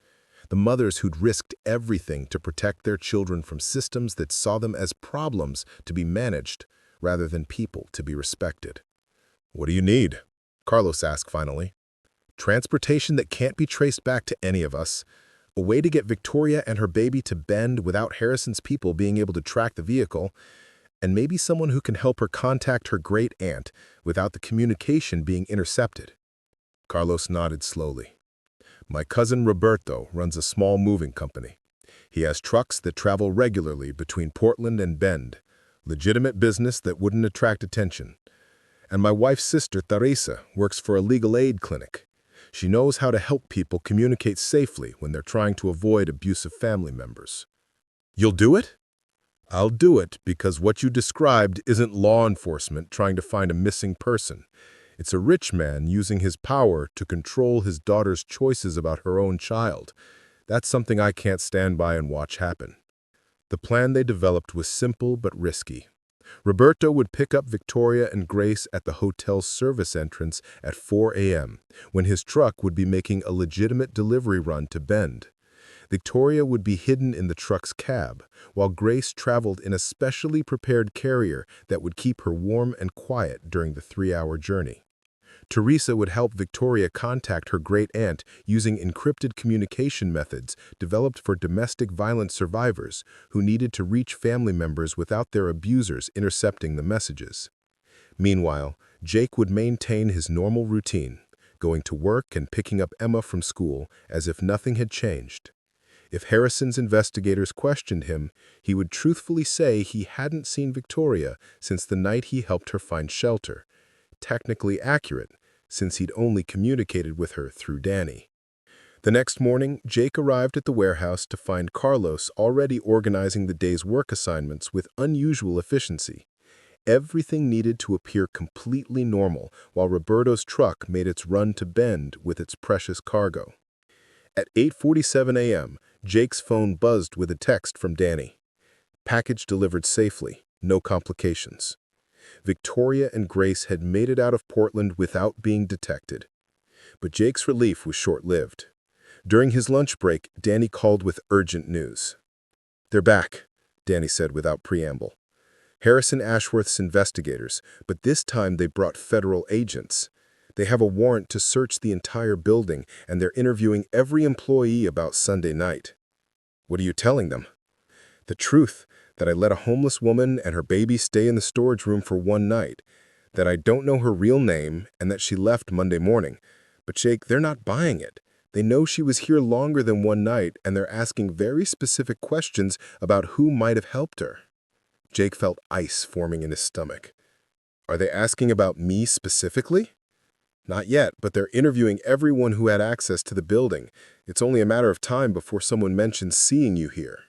the mothers who'd risked everything to protect their children from systems that saw them as problems to be managed rather than people to be respected. "What do you need?" Carlos asked finally. "Transportation that can't be traced back to any of us, a way to get Victoria and her baby to Bend without Harrison's people being able to track the vehicle, and maybe someone who can help her contact her great-aunt without the communication being intercepted." Carlos nodded slowly. "My cousin Roberto runs a small moving company. He has trucks that travel regularly between Portland and Bend, legitimate business that wouldn't attract attention. And my wife's sister Teresa works for a legal aid clinic. She knows how to help people communicate safely when they're trying to avoid abusive family members." "You'll do it?" "I'll do it because what you described isn't law enforcement trying to find a missing person. It's a rich man using his power to control his daughter's choices about her own child. That's something I can't stand by and watch happen." The plan they developed was simple but risky. Roberto would pick up Victoria and Grace at the hotel's service entrance at 4 a.m., when his truck would be making a legitimate delivery run to Bend. Victoria would be hidden in the truck's cab, while Grace traveled in a specially prepared carrier that would keep her warm and quiet during the 3-hour journey. Teresa would help Victoria contact her great-aunt using encrypted communication methods developed for domestic violence survivors who needed to reach family members without their abusers intercepting the messages. Meanwhile, Jake would maintain his normal routine, going to work and picking up Emma from school as if nothing had changed. If Harrison's investigators questioned him, he would truthfully say he hadn't seen Victoria since the night he helped her find shelter. Technically accurate, since he'd only communicated with her through Danny. The next morning, Jake arrived at the warehouse to find Carlos already organizing the day's work assignments with unusual efficiency. Everything needed to appear completely normal while Roberto's truck made its run to Bend with its precious cargo. At 8:47 a.m., Jake's phone buzzed with a text from Danny. "Package delivered safely, no complications." Victoria and Grace had made it out of Portland without being detected. But Jake's relief was short-lived. During his lunch break, Danny called with urgent news. "They're back," Danny said without preamble. "Harrison Ashworth's investigators, but this time they brought federal agents. They have a warrant to search the entire building, and they're interviewing every employee about Sunday night." "What are you telling them?" "The truth, that I let a homeless woman and her baby stay in the storage room for one night, that I don't know her real name, and that she left Monday morning. But Jake, they're not buying it. They know she was here longer than one night, and they're asking very specific questions about who might have helped her." Jake felt ice forming in his stomach. "Are they asking about me specifically?" "Not yet, but they're interviewing everyone who had access to the building. It's only a matter of time before someone mentions seeing you here."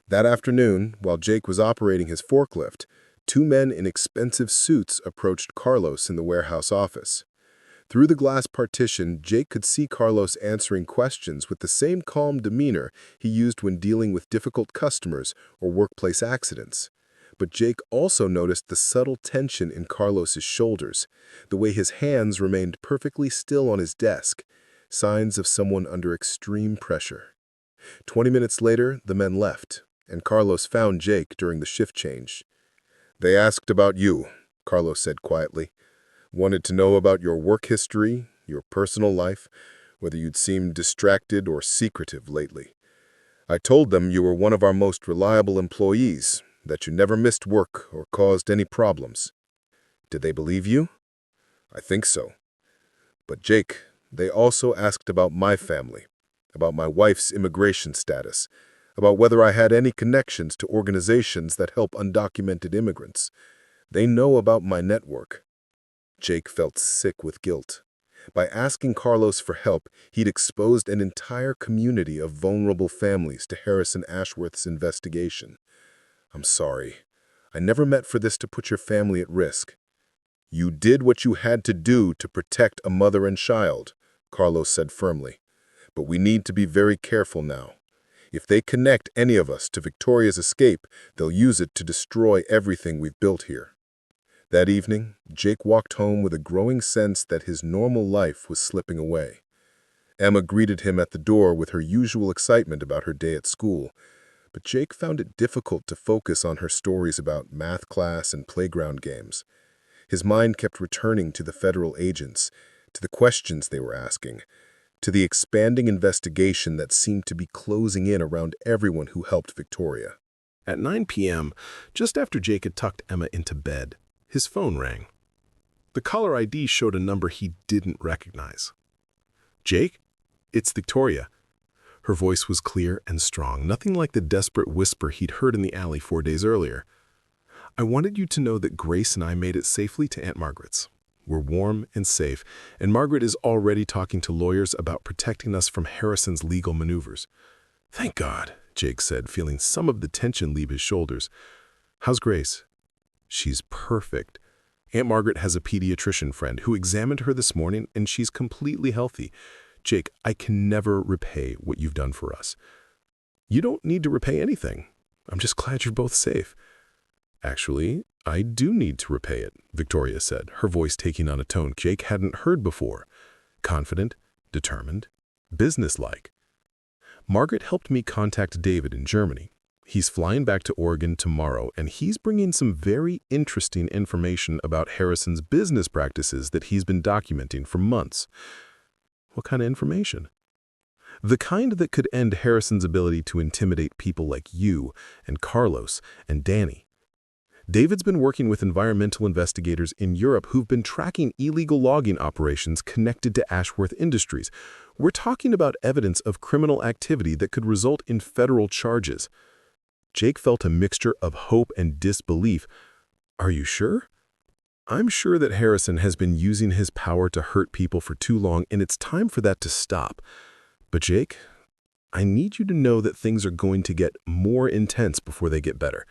That afternoon, while Jake was operating his forklift, 2 men in expensive suits approached Carlos in the warehouse office. Through the glass partition, Jake could see Carlos answering questions with the same calm demeanor he used when dealing with difficult customers or workplace accidents. But Jake also noticed the subtle tension in Carlos's shoulders, the way his hands remained perfectly still on his desk, signs of someone under extreme pressure. 20 minutes later, the men left, and Carlos found Jake during the shift change. "They asked about you," Carlos said quietly. "Wanted to know about your work history, your personal life, whether you'd seemed distracted or secretive lately. I told them you were one of our most reliable employees, that you never missed work or caused any problems. Did they believe you? I think so. But Jake, they also asked about my family, about my wife's immigration status, about whether I had any connections to organizations that help undocumented immigrants. They know about my network." Jake felt sick with guilt. By asking Carlos for help, he'd exposed an entire community of vulnerable families to Harrison Ashworth's investigation. "I'm sorry. I never meant for this to put your family at risk." "You did what you had to do to protect a mother and child," Carlos said firmly. "But we need to be very careful now. If they connect any of us to Victoria's escape, they'll use it to destroy everything we've built here." That evening, Jake walked home with a growing sense that his normal life was slipping away. Emma greeted him at the door with her usual excitement about her day at school, but Jake found it difficult to focus on her stories about math class and playground games. His mind kept returning to the federal agents, to the questions they were asking, to the expanding investigation that seemed to be closing in around everyone who helped Victoria. At 9 p.m., just after Jake had tucked Emma into bed, his phone rang. The caller ID showed a number he didn't recognize. "Jake? It's Victoria." Her voice was clear and strong, nothing like the desperate whisper he'd heard in the alley 4 days earlier. "I wanted you to know that Grace and I made it safely to Aunt Margaret's. We're warm and safe, and Margaret is already talking to lawyers about protecting us from Harrison's legal maneuvers." "Thank God," Jake said, feeling some of the tension leave his shoulders. "How's Grace?" "She's perfect. Aunt Margaret has a pediatrician friend who examined her this morning, and she's completely healthy. Jake, I can never repay what you've done for us." "You don't need to repay anything. I'm just glad you're both safe." "Actually, I do need to repay it," Victoria said, her voice taking on a tone Jake hadn't heard before. Confident, determined, businesslike. "Margaret helped me contact David in Germany. He's flying back to Oregon tomorrow, and he's bringing some very interesting information about Harrison's business practices that he's been documenting for months." "What kind of information?" "The kind that could end Harrison's ability to intimidate people like you and Carlos and Danny. David's been working with environmental investigators in Europe who've been tracking illegal logging operations connected to Ashworth Industries. We're talking about evidence of criminal activity that could result in federal charges." Jake felt a mixture of hope and disbelief. "Are you sure?" "I'm sure that Harrison has been using his power to hurt people for too long, and it's time for that to stop. But Jake, I need you to know that things are going to get more intense before they get better.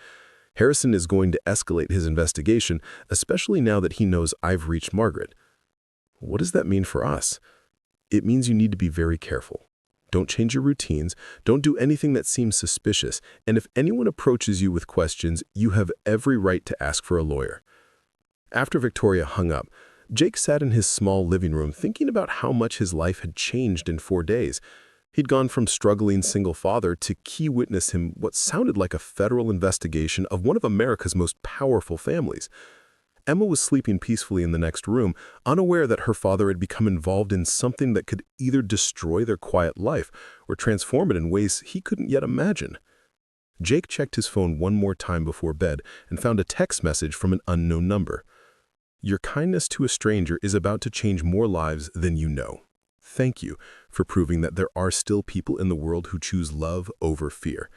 Harrison is going to escalate his investigation, especially now that he knows I've reached Margaret." "What does that mean for us?" "It means you need to be very careful. Don't change your routines, don't do anything that seems suspicious, and if anyone approaches you with questions, you have every right to ask for a lawyer." After Victoria hung up, Jake sat in his small living room thinking about how much his life had changed in 4 days. He'd gone from struggling single father to key witness in what sounded like a federal investigation of one of America's most powerful families. Emma was sleeping peacefully in the next room, unaware that her father had become involved in something that could either destroy their quiet life or transform it in ways he couldn't yet imagine. Jake checked his phone one more time before bed and found a text message from an unknown number. "Your kindness to a stranger is about to change more lives than you know. Thank you for proving that there are still people in the world who choose love over fear.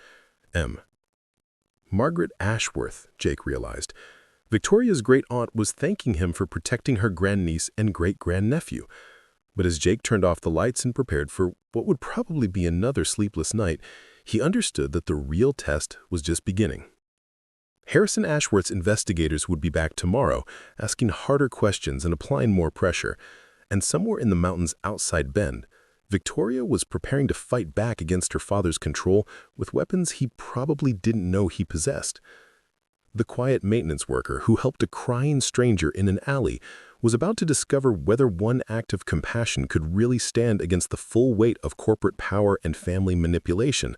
M." Margaret Ashworth, Jake realized. Victoria's great-aunt was thanking him for protecting her grandniece and great-grandnephew. But as Jake turned off the lights and prepared for what would probably be another sleepless night, he understood that the real test was just beginning. Harrison Ashworth's investigators would be back tomorrow, asking harder questions and applying more pressure. And somewhere in the mountains outside Bend, Victoria was preparing to fight back against her father's control with weapons he probably didn't know he possessed. The quiet maintenance worker who helped a crying stranger in an alley was about to discover whether one act of compassion could really stand against the full weight of corporate power and family manipulation.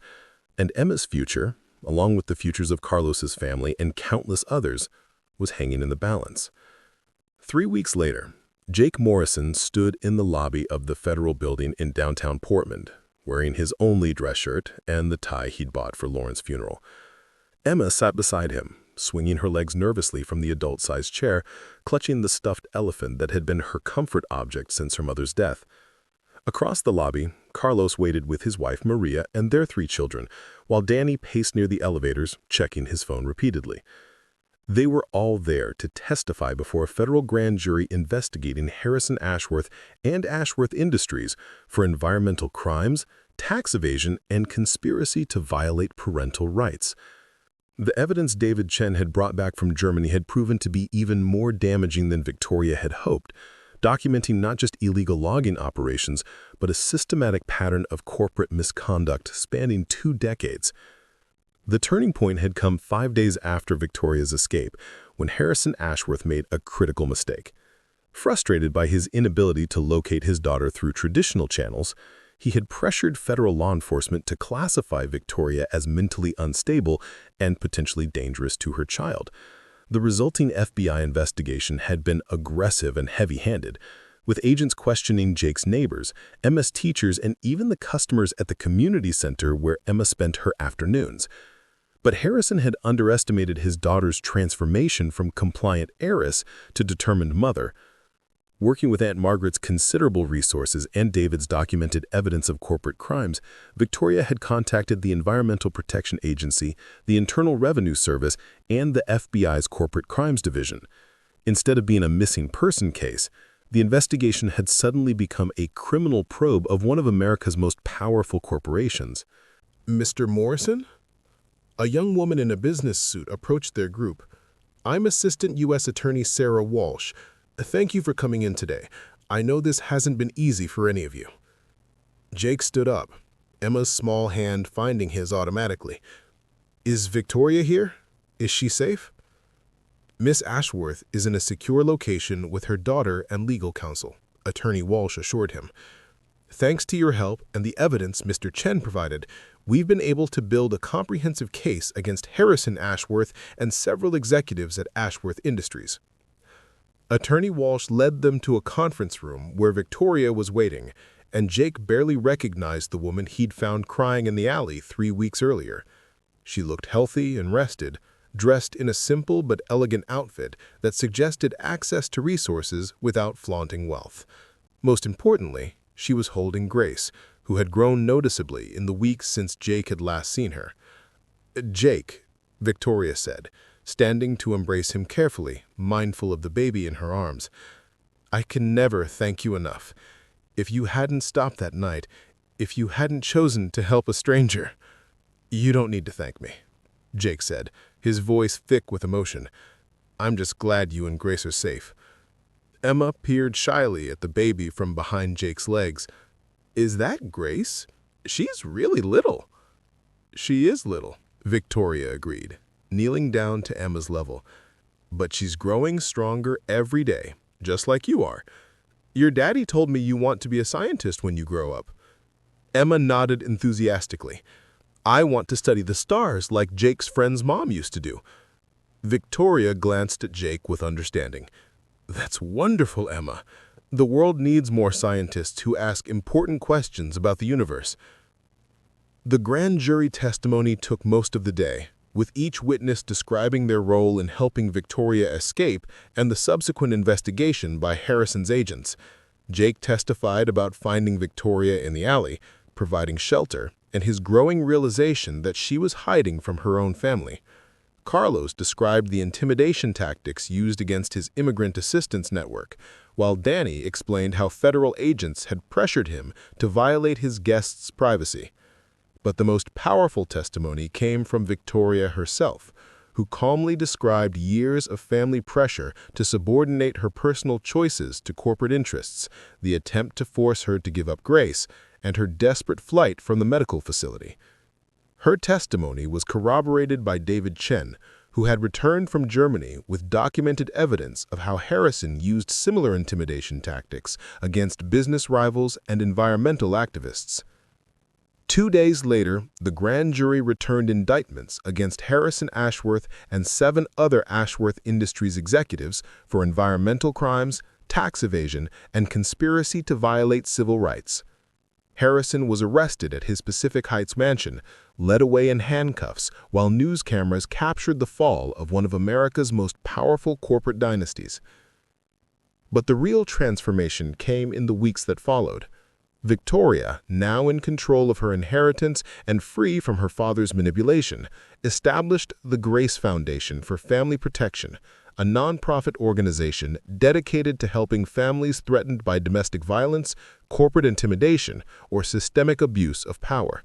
And Emma's future, along with the futures of Carlos's family and countless others, was hanging in the balance. 3 weeks later, Jake Morrison stood in the lobby of the federal building in downtown Portland, wearing his only dress shirt and the tie he'd bought for Lauren's funeral. Emma sat beside him, swinging her legs nervously from the adult-sized chair, clutching the stuffed elephant that had been her comfort object since her mother's death. Across the lobby, Carlos waited with his wife Maria and their 3 children, while Danny paced near the elevators, checking his phone repeatedly. They were all there to testify before a federal grand jury investigating Harrison Ashworth and Ashworth Industries for environmental crimes, tax evasion, and conspiracy to violate parental rights. The evidence David Chen had brought back from Germany had proven to be even more damaging than Victoria had hoped, documenting not just illegal logging operations, but a systematic pattern of corporate misconduct spanning 2 decades. The turning point had come 5 days after Victoria's escape, when Harrison Ashworth made a critical mistake. Frustrated by his inability to locate his daughter through traditional channels, he had pressured federal law enforcement to classify Victoria as mentally unstable and potentially dangerous to her child. The resulting FBI investigation had been aggressive and heavy-handed, with agents questioning Jake's neighbors, Emma's teachers, and even the customers at the community center where Emma spent her afternoons. But Harrison had underestimated his daughter's transformation from compliant heiress to determined mother. Working with Aunt Margaret's considerable resources and David's documented evidence of corporate crimes, Victoria had contacted the Environmental Protection Agency, the Internal Revenue Service, and the FBI's Corporate Crimes Division. Instead of being a missing person case, the investigation had suddenly become a criminal probe of one of America's most powerful corporations. Mr. Morrison? A young woman in a business suit approached their group. I'm Assistant U.S. Attorney Sarah Walsh. Thank you for coming in today. I know this hasn't been easy for any of you. Jake stood up, Emma's small hand finding his automatically. Is Victoria here? Is she safe? Miss Ashworth is in a secure location with her daughter and legal counsel, Attorney Walsh assured him. Thanks to your help and the evidence Mr. Chen provided, we've been able to build a comprehensive case against Harrison Ashworth and several executives at Ashworth Industries. Attorney Walsh led them to a conference room where Victoria was waiting, and Jake barely recognized the woman he'd found crying in the alley 3 weeks earlier. She looked healthy and rested, dressed in a simple but elegant outfit that suggested access to resources without flaunting wealth. Most importantly, she was holding Grace, who had grown noticeably in the weeks since Jake had last seen her. "Jake," Victoria said, standing to embrace him carefully, mindful of the baby in her arms. "I can never thank you enough. If you hadn't stopped that night, if you hadn't chosen to help a stranger—" "You don't need to thank me," Jake said, his voice thick with emotion. "I'm just glad you and Grace are safe." Emma peered shyly at the baby from behind Jake's legs. "Is that Grace? She's really little." "She is little," Victoria agreed, kneeling down to Emma's level. "But she's growing stronger every day, just like you are. Your daddy told me you want to be a scientist when you grow up." Emma nodded enthusiastically. "I want to study the stars like Jake's friend's mom used to do." Victoria glanced at Jake with understanding. "That's wonderful, Emma. The world needs more scientists who ask important questions about the universe." The grand jury testimony took most of the day, with each witness describing their role in helping Victoria escape and the subsequent investigation by Harrison's agents. Jake testified about finding Victoria in the alley, providing shelter, and his growing realization that she was hiding from her own family. Carlos described the intimidation tactics used against his immigrant assistance network, while Danny explained how federal agents had pressured him to violate his guests' privacy. But the most powerful testimony came from Victoria herself, who calmly described years of family pressure to subordinate her personal choices to corporate interests, the attempt to force her to give up Grace, and her desperate flight from the medical facility. Her testimony was corroborated by David Chen, who had returned from Germany with documented evidence of how Harrison used similar intimidation tactics against business rivals and environmental activists. 2 days later, the grand jury returned indictments against Harrison Ashworth and 7 other Ashworth Industries executives for environmental crimes, tax evasion, and conspiracy to violate civil rights. Harrison was arrested at his Pacific Heights mansion, led away in handcuffs while news cameras captured the fall of one of America's most powerful corporate dynasties. But the real transformation came in the weeks that followed. Victoria, now in control of her inheritance and free from her father's manipulation, established the Grace Foundation for Family Protection, a nonprofit organization dedicated to helping families threatened by domestic violence, corporate intimidation, or systemic abuse of power.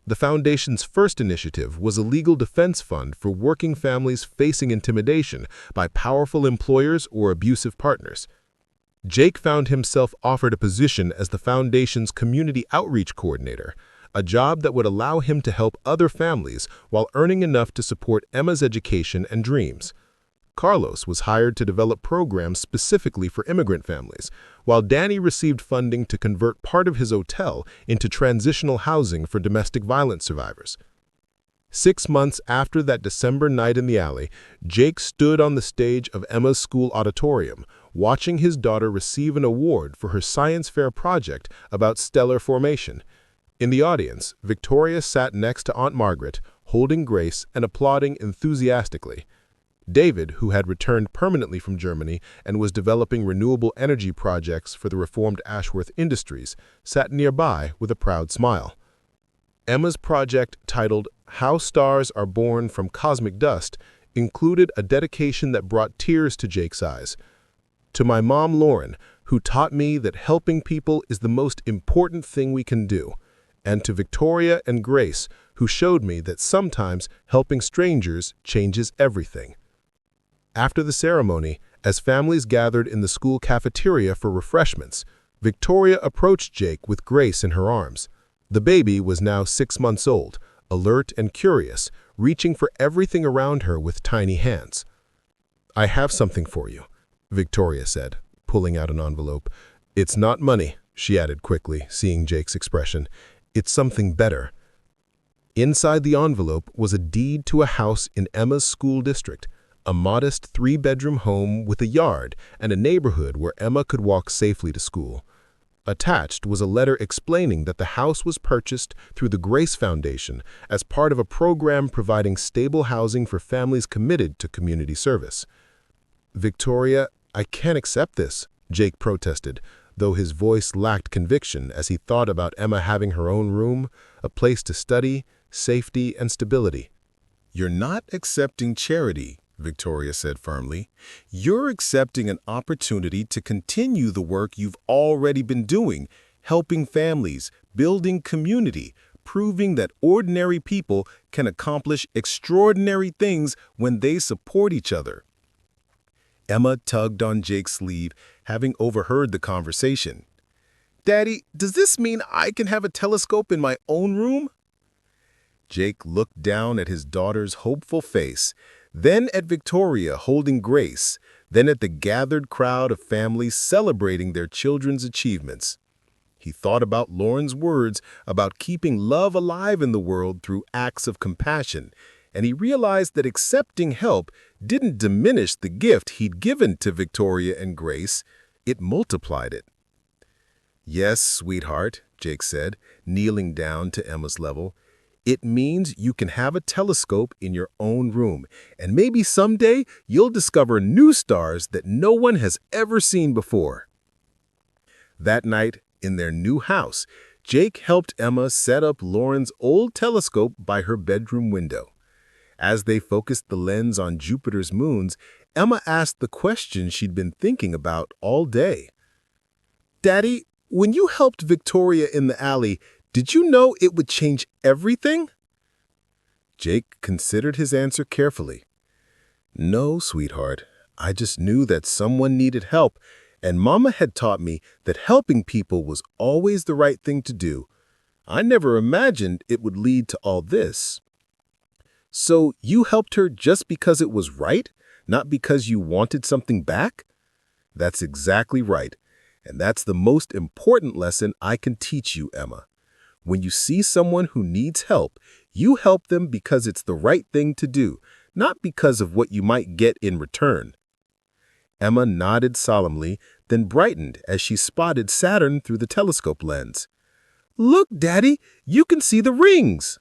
The foundation's first initiative was a legal defense fund for working families facing intimidation by powerful employers or abusive partners. Jake found himself offered a position as the foundation's community outreach coordinator, a job that would allow him to help other families while earning enough to support Emma's education and dreams. Carlos was hired to develop programs specifically for immigrant families, while Danny received funding to convert part of his hotel into transitional housing for domestic violence survivors. 6 months after that December night in the alley, Jake stood on the stage of Emma's school auditorium, watching his daughter receive an award for her science fair project about stellar formation. In the audience, Victoria sat next to Aunt Margaret, holding Grace and applauding enthusiastically. David, who had returned permanently from Germany and was developing renewable energy projects for the reformed Ashworth Industries, sat nearby with a proud smile. Emma's project, titled How Stars Are Born from Cosmic Dust, included a dedication that brought tears to Jake's eyes. To my mom, Lauren, who taught me that helping people is the most important thing we can do, and to Victoria and Grace, who showed me that sometimes helping strangers changes everything. After the ceremony, as families gathered in the school cafeteria for refreshments, Victoria approached Jake with Grace in her arms. The baby was now 6 months old, alert and curious, reaching for everything around her with tiny hands. "I have something for you," Victoria said, pulling out an envelope. "It's not money," she added quickly, seeing Jake's expression. "It's something better." Inside the envelope was a deed to a house in Emma's school district, a modest 3-bedroom home with a yard and a neighborhood where Emma could walk safely to school. Attached was a letter explaining that the house was purchased through the Grace Foundation as part of a program providing stable housing for families committed to community service. "Victoria, I can't accept this," Jake protested, though his voice lacked conviction as he thought about Emma having her own room, a place to study, safety, and stability. "You're not accepting charity," Victoria said firmly. "You're accepting an opportunity to continue the work you've already been doing, helping families, building community, proving that ordinary people can accomplish extraordinary things when they support each other." Emma tugged on Jake's sleeve, having overheard the conversation. "Daddy, does this mean I can have a telescope in my own room?" Jake looked down at his daughter's hopeful face, then at Victoria holding Grace, then at the gathered crowd of families celebrating their children's achievements. He thought about Lauren's words about keeping love alive in the world through acts of compassion, and he realized that accepting help didn't diminish the gift he'd given to Victoria and Grace, it multiplied it. "Yes, sweetheart," Jake said, kneeling down to Emma's level. "It means you can have a telescope in your own room, and maybe someday you'll discover new stars that no one has ever seen before." That night, in their new house, Jake helped Emma set up Lauren's old telescope by her bedroom window. As they focused the lens on Jupiter's moons, Emma asked the question she'd been thinking about all day. "Daddy, when you helped Victoria in the alley, did you know it would change everything?" Jake considered his answer carefully. No, sweetheart. I just knew that someone needed help, and Mama had taught me that helping people was always the right thing to do. I never imagined it would lead to all this. So you helped her just because it was right, not because you wanted something back? That's exactly right. And that's the most important lesson I can teach you, Emma. When you see someone who needs help, you help them because it's the right thing to do, not because of what you might get in return. Emma nodded solemnly, then brightened as she spotted Saturn through the telescope lens. "Look, Daddy, you can see the rings!"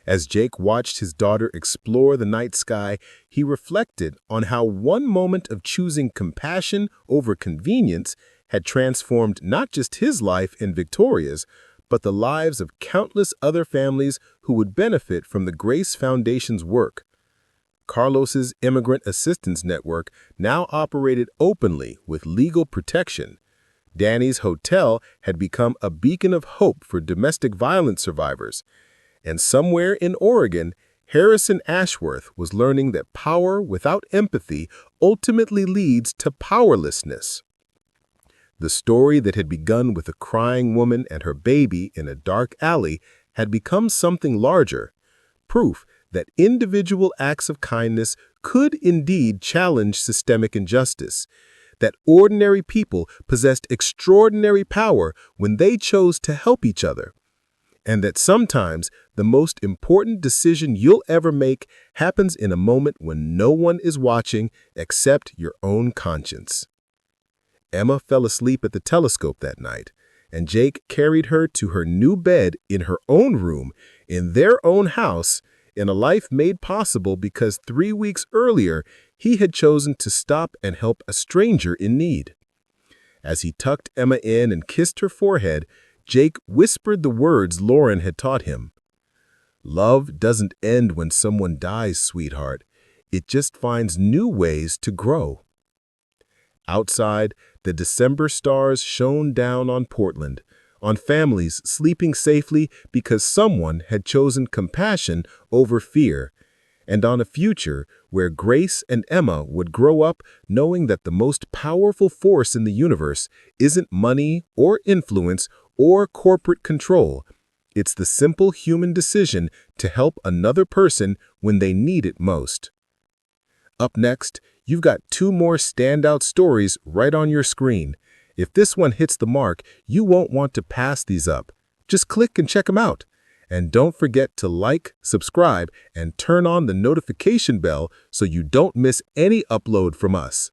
As Jake watched his daughter explore the night sky, he reflected on how one moment of choosing compassion over convenience had transformed not just his life and Victoria's, but the lives of countless other families who would benefit from the Grace Foundation's work. Carlos's Immigrant Assistance Network now operated openly with legal protection. Danny's hotel had become a beacon of hope for domestic violence survivors. And somewhere in Oregon, Harrison Ashworth was learning that power without empathy ultimately leads to powerlessness. The story that had begun with a crying woman and her baby in a dark alley had become something larger, proof that individual acts of kindness could indeed challenge systemic injustice, that ordinary people possessed extraordinary power when they chose to help each other, and that sometimes the most important decision you'll ever make happens in a moment when no one is watching except your own conscience. Emma fell asleep at the telescope that night, and Jake carried her to her new bed in her own room, in their own house, in a life made possible because 3 weeks earlier he had chosen to stop and help a stranger in need. As he tucked Emma in and kissed her forehead, Jake whispered the words Lauren had taught him. "Love doesn't end when someone dies, sweetheart. It just finds new ways to grow." Outside, the December stars shone down on Portland, on families sleeping safely because someone had chosen compassion over fear, and on a future where Grace and Emma would grow up knowing that the most powerful force in the universe isn't money or influence or corporate control. It's the simple human decision to help another person when they need it most. Up next, you've got 2 more standout stories right on your screen. If this one hits the mark, you won't want to pass these up. Just click and check them out. And don't forget to like, subscribe, and turn on the notification bell so you don't miss any upload from us.